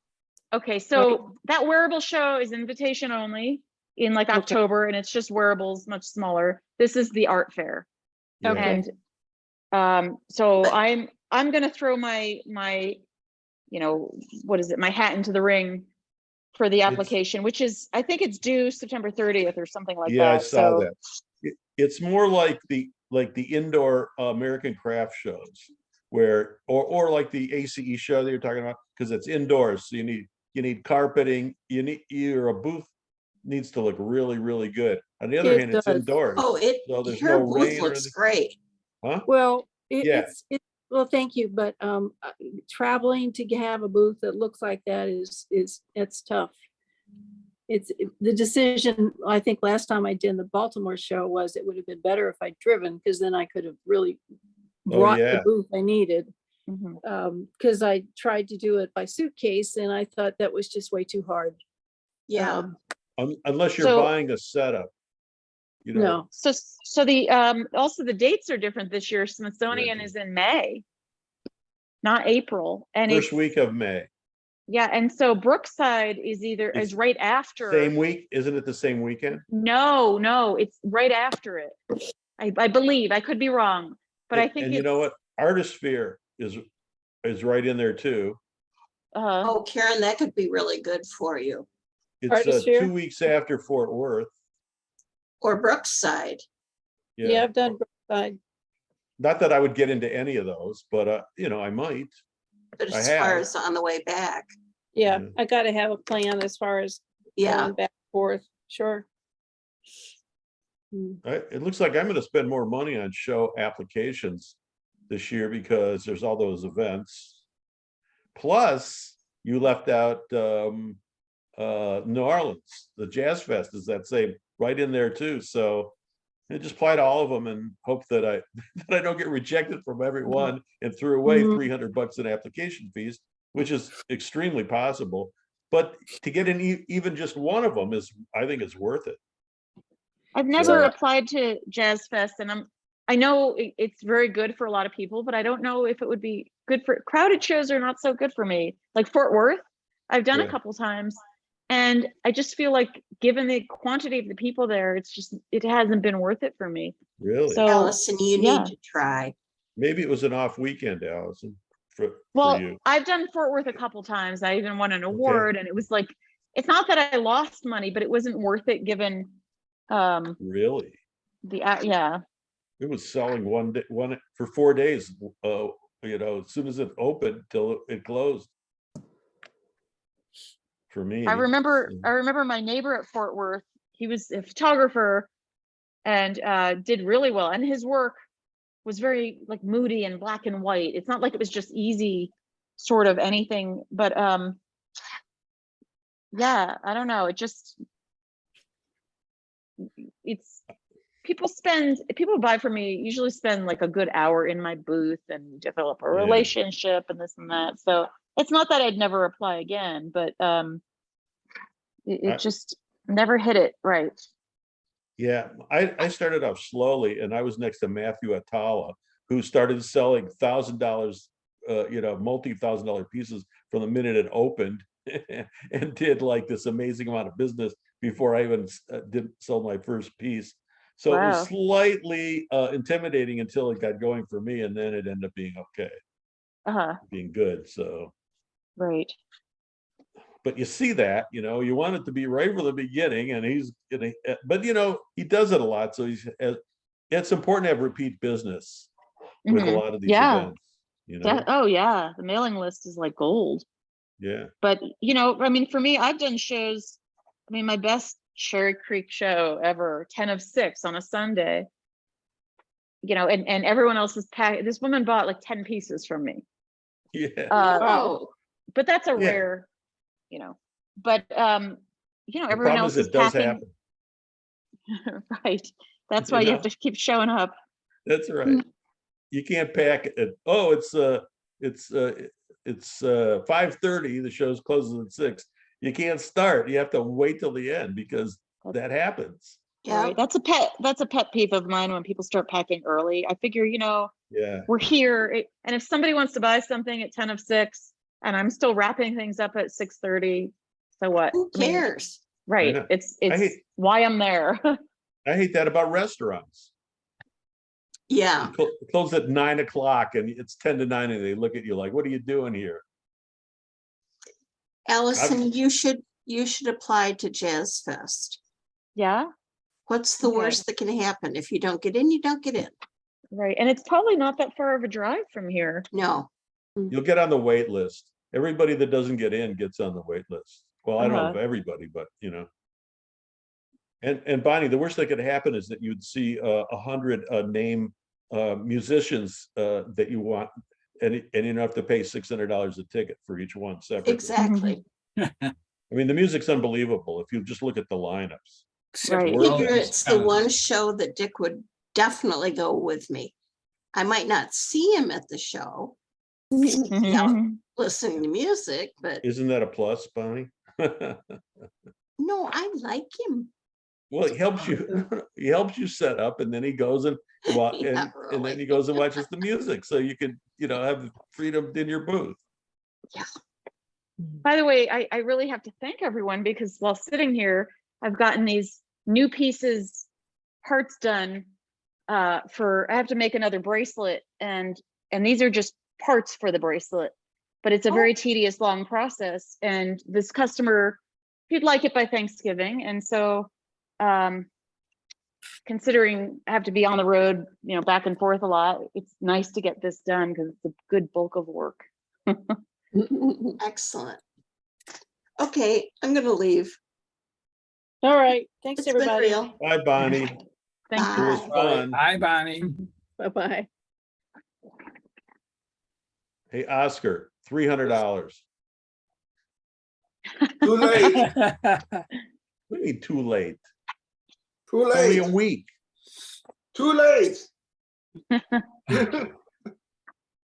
Okay, so that wearable show is invitation only in like Okay. October, and it's just wearables, much smaller. This is the art fair. Yeah. Okay. And so I'm gonna throw my what is it, my hat into the ring for the application, which is, I think it's due September 30th or something like Yeah, that. I saw So that. It's more like the indoor American craft shows where, or like the ACE show that you're talking about, because it's indoors. So you need carpeting, your booth needs to look really, really good. On the other It hand, it's does. indoors. Oh, So there's your no booth rain or looks anything. great. Well, Yeah. well, thank you, but traveling to have a booth that looks like that it's tough. The decision, I think last time I did the Baltimore show was it would have been better if I'd driven, because then I could have really brought yeah. the booth I needed. mhm. Because I tried to do it by suitcase and I thought that was just way too hard. Yeah. Unless you're So- buying a setup. You know, No, So the also the dates are different this year. Smithsonian is in May, not April, and first it's week of May. yeah. And so Brookside is It's is right after. Same week, isn't it the same weekend? No, it's right after it. I believe. I could be wrong, but I think And it's you know what? Artisphere is right in there too. Oh, Karen, that could be really good for you. It's Artisphere? 2 weeks after Fort Worth. Or Brookside. yeah, I've done Brookside. Not that I would get into any of those, but you know, I might. But I as far have. as on the way back, Yeah, Yeah. I gotta have a plan as far as yeah. going back and forth, sure. Hmm. It looks like I'm going to spend more money on show applications this year because there's all those events. Plus, you left out New Orleans, the Jazz Fest is that same right in there too. So I just apply to all of them and hope that I that I don't get rejected from every one and threw away Mhm. $300 in application fees, which is extremely possible. But to get in even just one of them is, I think, it's worth it. I've never So- applied to Jazz Fest, and I know it's very good for a lot of people, but I don't know if it would be good for crowded shows. Are not so good for me. Like Fort Worth, I've done Yeah. a couple times, and I just feel like given the quantity of the people there, it hasn't been worth it for me. Really? So Allison, you yeah. need to try. Maybe it was an off weekend, Allison, for Well, you. I've done Fort Worth a couple times. I even won an award, and it was like, it's not that I lost money, but it wasn't worth it given Really? yeah. It was selling one for 4 days, you know, as soon as it opened till it closed. For me. I remember so- my neighbor at Fort Worth. He was a photographer and did really well. And his work was very like moody and black and white. It's not like it was just easy sort of anything, but yeah, I don't know. It's people buy from me, usually spend like a good hour in my booth and develop a Yeah. relationship and this and that. So it's not that I'd never apply again, but it just never hit it right. Yeah, I started off slowly and I was next to Matthew Atala, who started selling $1,000, you know, multi-$1,000 pieces from the minute it opened and did like this amazing amount of business before I even did sell my first piece. So it Wow. was slightly intimidating until it got going for me, and then it ended up being okay, being good. So, Right. but you see that, you know, you want it to be right from the beginning, and he's getting, but you know, he does it a lot. So it's important to have repeat business with a lot of these Yeah. events, you know? Oh yeah, the mailing list is like gold. Yeah. But you know, I mean, for me, I've done shows. I mean, my best Cherry Creek show ever, 10 of 6 on a Sunday. You know, and everyone else is packed. This woman bought like 10 pieces from me. Yeah. Oh, But that's a Yeah. rare, you know. But you know, The everyone problem else is is it does packing. happen. Right. That's You why you know? have to keep showing up. That's right. You can't pack it. Oh, it's 5:30. The show's closes at 6. You can't start. You have to wait till the end because that happens. yeah. Right. That's a pet peeve of mine when people start packing early. I figure, you know, Yeah. we're here, and if somebody wants to buy something at 10 of 6 and I'm still wrapping things up at 6:30, so what? Who I mean, cares? right. know. It's hate- why I'm there. I hate that about restaurants. Yeah. Close at 9 o'clock and it's 10 to 9 and they look at you like, what are you doing here? Allison, you should apply to Jazz Fest. Yeah. What's the Okay. worst that can happen? If you don't get in, you don't get in. Right. And it's probably not that far of a drive from here. No. You'll get on the wait list. Everybody that doesn't get in gets on the wait list. Well, I don't know if everybody, but you know. And Bonnie, the worst that could happen is that you'd see 100 name musicians that you want, and you don't have to pay $600 a ticket for each one separately. Exactly. I mean, the music's unbelievable if you just look at the lineups. Except Right. for all Figure the it's the discounts. one show that Dick would definitely go with me. I might not see him at the show, listening to music, but Isn't that a plus, Bonnie? No, I like him. Well, he helps you, he helps you set up, and then he goes and well, Yeah, and then really. he goes and watches the music, so you could, have freedom in your booth. By the way, I really have to thank everyone because while sitting here, I've gotten these new pieces, parts done I have to make another bracelet, and these are just parts for the bracelet, but it's a very tedious, long process. And this customer, he'd like it by Thanksgiving. And so considering I have to be on the road, back and forth a lot, it's nice to get this done because it's a good bulk of work. Excellent. Okay, I'm gonna leave. All right, thanks, It's been everybody. real. Bye, Bonnie. Thank It you. was fun. Hi, Bonnie. Bye-bye. Hey, Oscar, $300. Too late. What do you mean too late? Too It's only late. a week. Too late.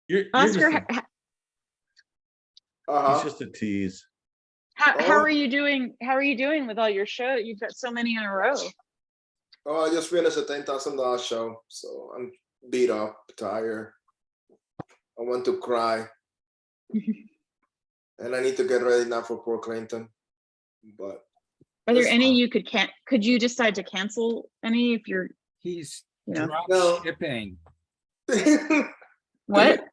You're Oscar, just he's Uh-huh. just a tease. how Oh. are you doing? How are you doing with all your show? You've got so many in a row. Oh, I just finished a $10,000 show, so I'm beat up, tired. I want to cry. And I need to get ready now for Port Clinton. But Are there Yes. any you could you decide to cancel any if you're, He's Yeah. drop No. shipping. what?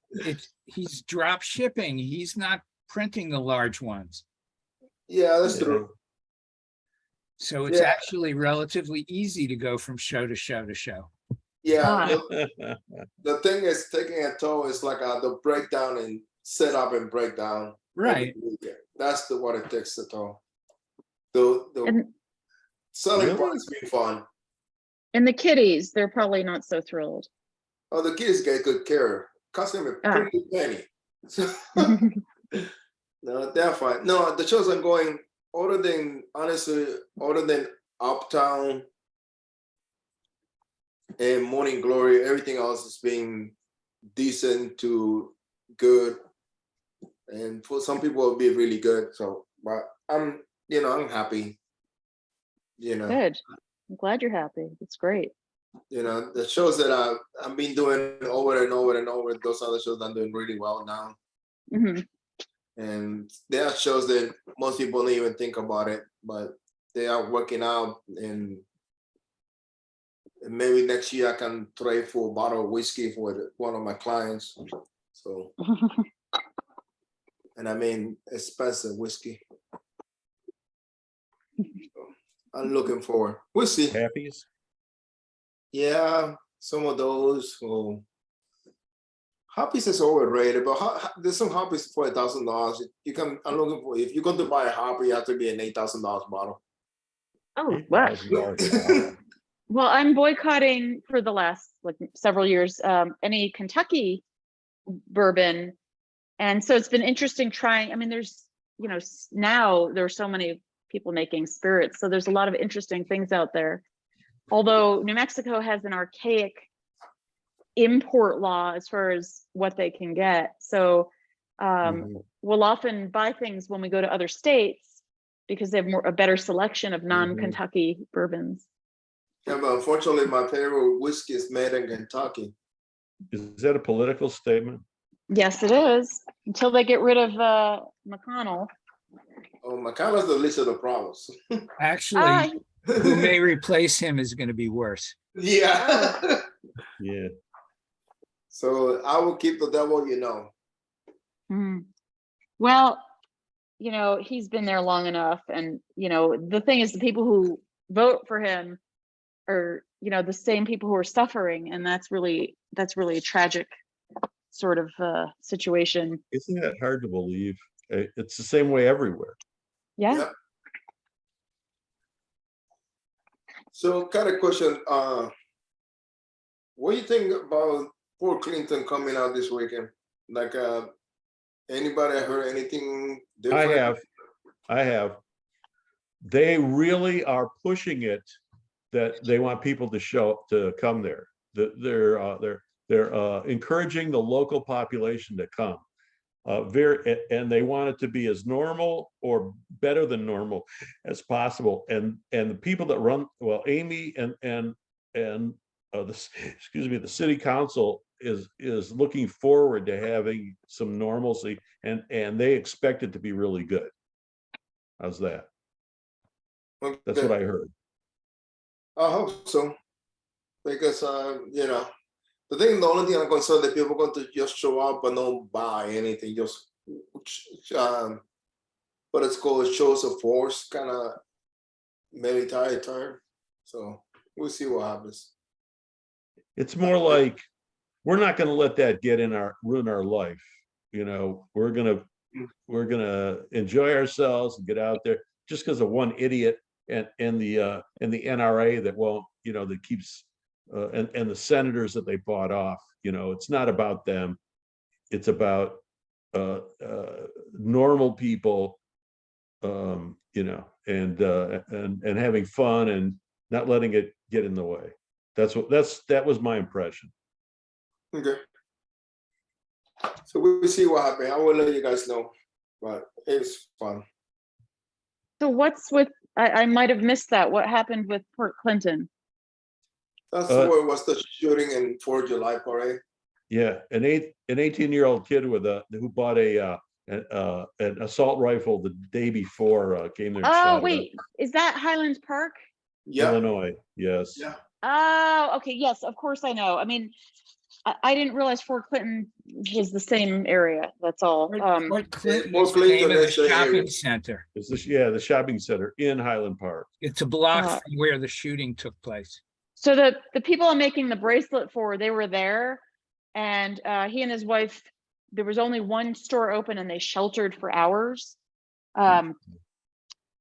He's drop shipping. He's not printing the large ones. yeah, that's Yeah. true. So it's Yeah. actually relatively easy to go from show to show to show. Yeah, Ah. the thing is taking a toll is like the breakdown and set up and breakdown. Right. every weekend. That's what it takes to toll. The And selling Really? part's been fun. the kiddies, they're probably not so thrilled. Oh, the kids get good care. Cost them a Ah. pretty penny. So, no, they're fine. No, the shows I'm going, honestly, other than Uptown and Morning Glory, everything else is being decent to good. And for some people it'll be really good. So, but I'm happy. Good. I'm glad you're happy. It's great. The shows that I've been doing over and over and over, those are the shows I'm doing really well now. hmm And there are shows that most people don't even think about it, but they are working out. And maybe next year I can trade for a bottle of whiskey for one of my clients. So, and I mean expensive whiskey. So, I'm looking forward. We'll see. Happies? Yeah, some of those. Hoppies is overrated, but there's some hoppies for $1,000. I'm looking for. If you're going to buy a hoppy, you have to be an $8,000 bottle. Oh, wow. $8,000. Well, I'm boycotting for the last several years any Kentucky bourbon, and so it's been interesting trying. I mean, there's now there are so many people making spirits, so there's a lot of interesting things out there. Although New Mexico has an archaic import law as far as what they can get, so we'll often buy things when we go to other states because they have a better selection of non-Kentucky bourbons. Yeah, but unfortunately, my favorite whiskey is made in Kentucky. Is that a political statement? Yes, it is. Until they get rid of McConnell. Oh, McConnell's the least of the problems. Actually, who may replace him is going to be worse. Yeah. Yeah. So I will keep the devil, Well, he's been there long enough, and the thing is, the people who vote for him are the same people who are suffering, and that's really a tragic sort of situation. Isn't that hard to believe? It's the same way everywhere. Yeah. Yep. So, kind of question, what do you think about Port Clinton coming out this weekend? Like, anybody heard anything different? I have. They really are pushing it that they want people to come there. They're encouraging the local population to come. and they want it to be as normal or better than normal as possible. And the people that run, well, Amy and the city council is looking forward to having some normalcy, and they expect it to be really good. How's that? That's what I heard. I hope so, because the only thing I'm concerned that people are going to just show up and don't buy anything, just what it's called shows of force, kind of military term. So we'll see what happens. It's more like we're not going to let that ruin our life. We're gonna enjoy ourselves and get out there. Just because of one idiot and the NRA that won't, that keeps and the senators that they bought off. It's not about them. It's about normal people, and having fun and not letting it get in the way. That was my impression. Okay. So we'll see what happens. I will let you guys know, but it's fun. So what's with, I might have missed that. What happened with Port Clinton? That's where it was the shooting in 4th of July parade. Yeah, an 18-year-old kid who bought an assault rifle the day before came there. And shot wait, is that Highland Park? Yeah. Illinois, yes. Yeah. Oh, okay, yes, of course I know. I mean, I didn't realize Fort Clinton was the same area. That's all. Fort Clinton Fort is the name Clinton of the is the shopping area. center. It's the shopping center in Highland Park. It's a block from where the shooting took place. So the people I'm making the bracelet for, they were there, and he and his wife, there was only one store open and they sheltered for hours. And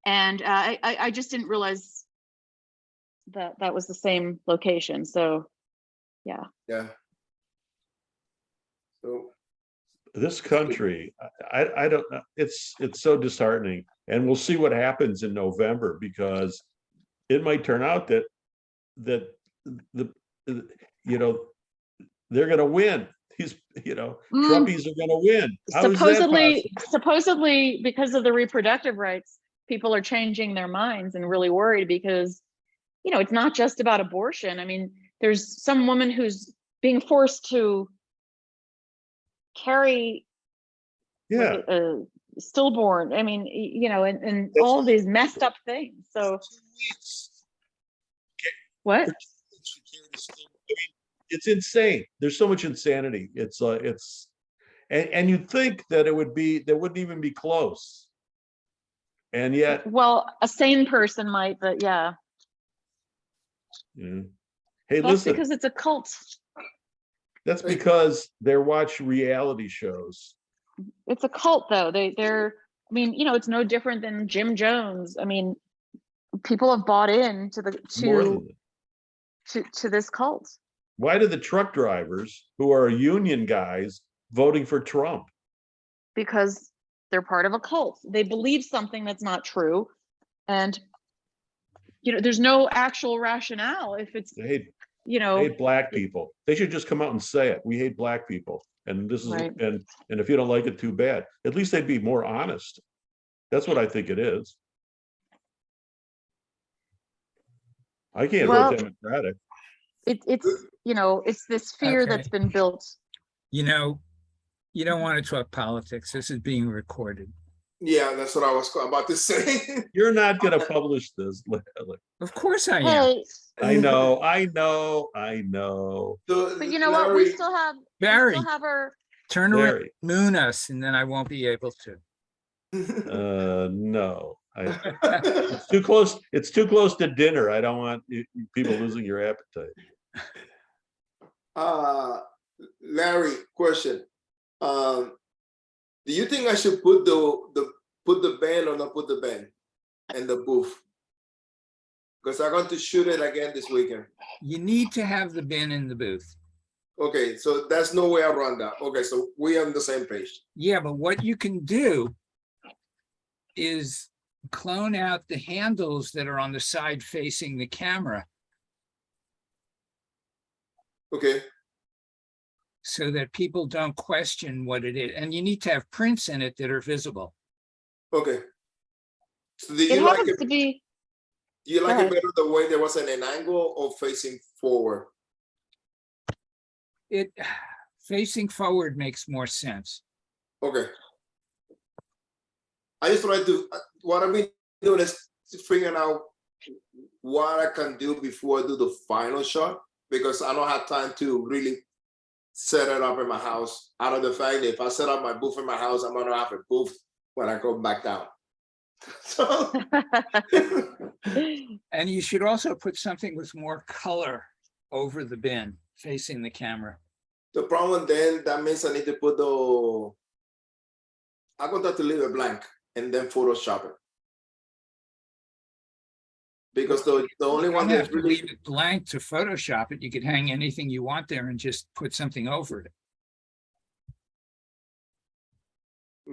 I just didn't realize that was the same location. So yeah. Yeah. So This country, I don't know. It's so disheartening, and we'll see what happens in November, because it might turn out that they're going to win. These Trumpies are going to win. How is that supposedly because of the reproductive rights, people are changing their minds and really worried because it's not just about abortion. I mean, there's some woman who's being forced to carry a stillborn. I mean, and all of these messed up things. So what? I mean, it's insane. There's so much insanity. And you'd think that there wouldn't even be close. And yet, well, a sane person might, but yeah. Yeah. Hey, that's listen. Because it's a cult. That's because they watch reality shows. It's a cult, though. They're. I mean, it's no different than Jim Jones. I mean, people have bought in to this cult. Why do the truck drivers, who are union guys, voting for Trump? Because they're part of a cult. They believe something that's not true, and there's no actual rationale if it's. They hate black people. They should just come out and say it. We hate black people, and this is right. and if you don't like it, too bad. At least they'd be more honest. That's what I think it is. I can't vote Democratic. It's this fear Okay. that's been built. You don't want to talk politics. This is being recorded. yeah, that's what I was about to say. You're not going to publish this. Of course I am. Hey, I know. but you know what? We still have Barry, our. turn around, Larry. moon us, and then I won't be able to. No. It's too close. It's too close to dinner. I don't want people losing your appetite. Larry, question. Do you think I should put the band or not put the band in the booth? Because I'm going to shoot it again this weekend. You need to have the bin in the booth. Okay, so that's no way around that. Okay, so we're on the same page. Yeah, but what you can do is clone out the handles that are on the side facing the camera. Okay. so that people don't question what it is. And you need to have prints in it that are visible. Okay. So do It you like happens it? to be, Do you like Go it ahead. better the way there was an angle or facing forward? It facing forward makes more sense. Okay. I just try to, what I've been doing is figuring out what I can do before I do the final shot, because I don't have time to really set it up in my house. Out of the fact that if I set up my booth in my house, I'm gonna have a booth when I go back down. So, And you should also put something with more color over the bin facing the camera. the problem then, that means I need to put I'm going to have to leave it blank and then Photoshop it. Because the only You one don't that's have to really, leave it blank to Photoshop it. You could hang anything you want there and just put something over it.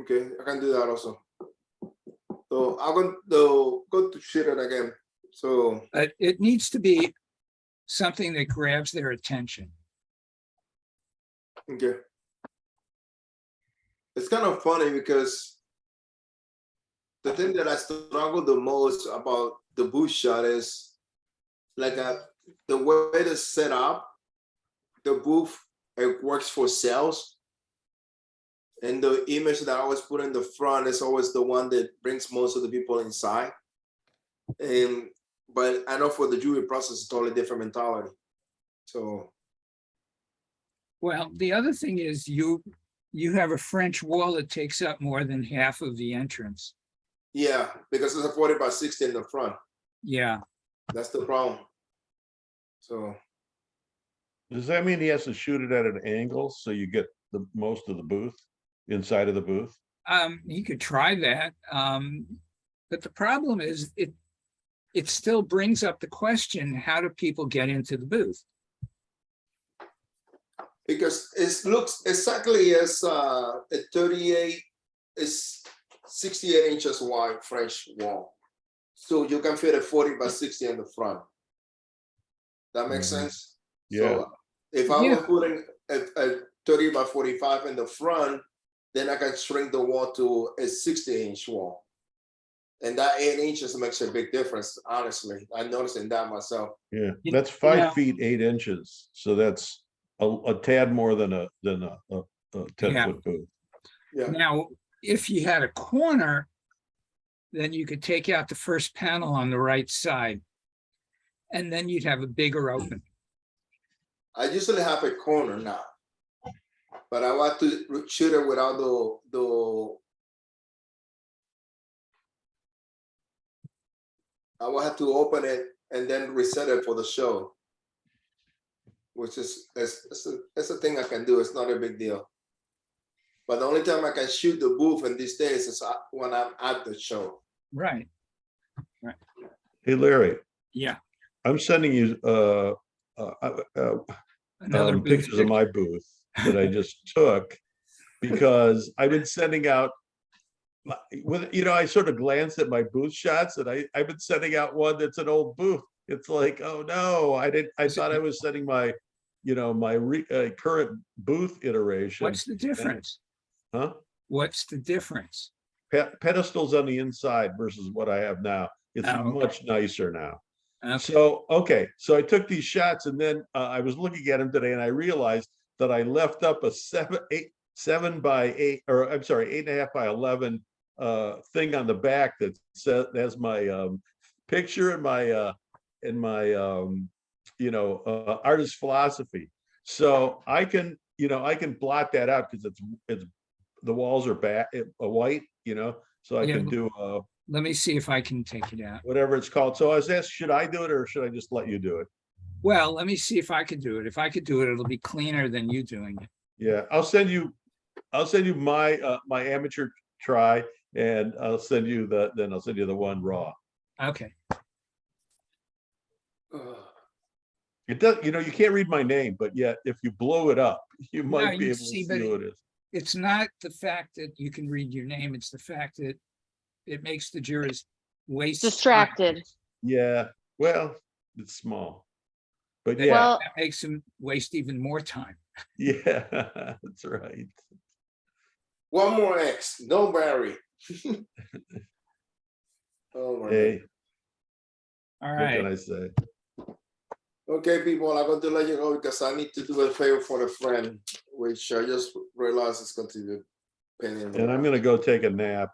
okay, I can do that also. So I'm going to go to shoot it again. So, But it needs to be something that grabs their attention. okay. It's kind of funny because the thing that I struggle the most about the booth shot is like the way it's set up, the booth, it works for sales. And the image that I always put in the front is always the one that brings most of the people inside. But I know for the jewelry process, it's totally different mentality. So, Well, the other thing is you have a French wall that takes up more than half of the entrance. yeah, because it's a 40 by 60 in the front. Yeah, That's the problem. So, Does that mean he has to shoot it at an angle so you get the most of the booth, inside of the booth? you could try that. But the problem is it still brings up the question, how do people get into the booth? because it looks exactly as a 38, is 68 inches wide French wall. So you can fit a 40 by 60 in the front. That makes Mhm. sense? Yeah. So if I Yeah. was putting a 30 by 45 in the front, then I can shrink the wall to a 60-inch wall. And that 8 inches makes a big difference, honestly. I'm noticing that myself. Yeah, You- that's you 5 know- feet 8 inches. So that's a tad more than a 10-foot booth. Yeah. Now, if you had a corner, then you could take out the first panel on the right side. And then you'd have a bigger opening. I usually have a corner now, but I want to shoot it without I will have to open it and then reset it for the show, which is it's a thing I can do. It's not a big deal. But the only time I can shoot the booth in these days is when I'm at the show. Right, Hey, Larry, yeah. I'm sending you Another booth pictures of my booth that I just took because I've been sending out I sort of glanced at my booth shots and I've been sending out one that's an old booth. It's like, oh no, I thought I was sending my current booth iteration. What's the difference? Huh? What's the difference? Pedestals on the inside versus what I have now. It's Oh, okay. much nicer now. Okay. So I took these shots and then I was looking at them today and I realized that I left up a 7 by 8, or I'm sorry, 8.5 by 11 thing on the back that says has my picture and my artist philosophy. So I can blot that out because it's the walls are white, so I Yeah. can do Let me see if I can take it out. whatever it's called. So I was asked, should I do it or should I just let you do it? Well, let me see if I could do it. If I could do it, it'll be cleaner than you doing it. Yeah, I'll send you my my amateur try and I'll send you the one raw. Okay. It does, you can't read my name, but yet if you blow it up, you might be you able to see, see but who it is. It's not the fact that you can read your name. It's the fact that it makes the jurors waste time. distracted. Yeah, well, it's small. But That- yeah, Well, That makes him waste even more time. yeah, that's right. One more X, no Barry. Oh my God. Hey, All what can right. I say? Okay, people, I'm going to let you go because I need to do a favor for a friend, which I just realized is going to be pending. And I'm gonna go take a nap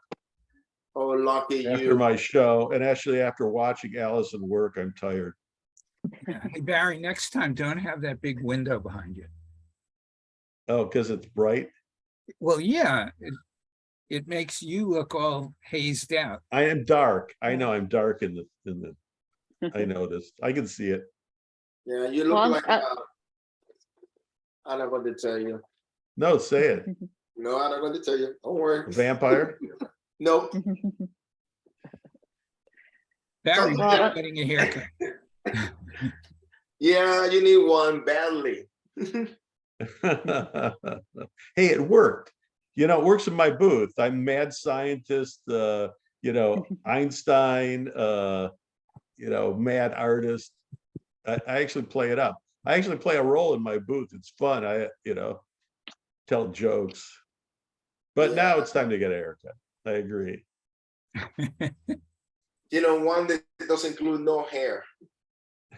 Oh, lucky after you. my show. And actually, after watching Allison work, I'm tired. Hey, Barry, next time, don't have that big window behind you. Oh, because it's bright. Well, yeah, it makes you look all hazed out. I am dark. I know I'm dark in the, I noticed. I can see it. Yeah, you look Well, like, I'm not going to tell you. No, say it. No, I'm not going to tell you. Don't worry. Vampire? Nope. Barry, Well, you're getting a haircut. Yeah, you need one badly. Hey, it worked. You know, it works in my booth. I'm mad scientist, you know, Einstein, you know, mad artist. I actually play it up. I actually play a role in my booth. It's fun. You know, tell jokes. But now Yeah. it's time to get a haircut. I agree. You know, one that doesn't include no hair.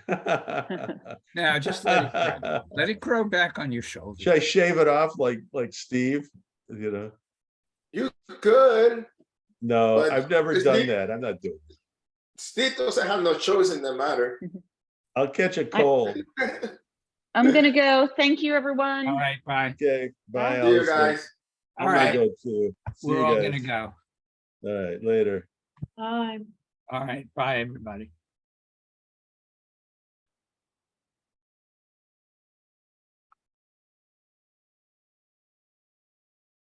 Now, just let it grow. Let it grow back on your shoulders. Should I shave it off like Steve? You know? You could. No, But I've never it's done deep. that. I'm not doing it. Steve doesn't have no choice in the matter. I'll catch a cold. I'm gonna go. Thank you, everyone. All right, bye. Okay, bye. Bye. See you Allison. guys. I'm All gonna right, go too. See we're you all guys. gonna go. All right, later. Bye. All right, bye, everybody.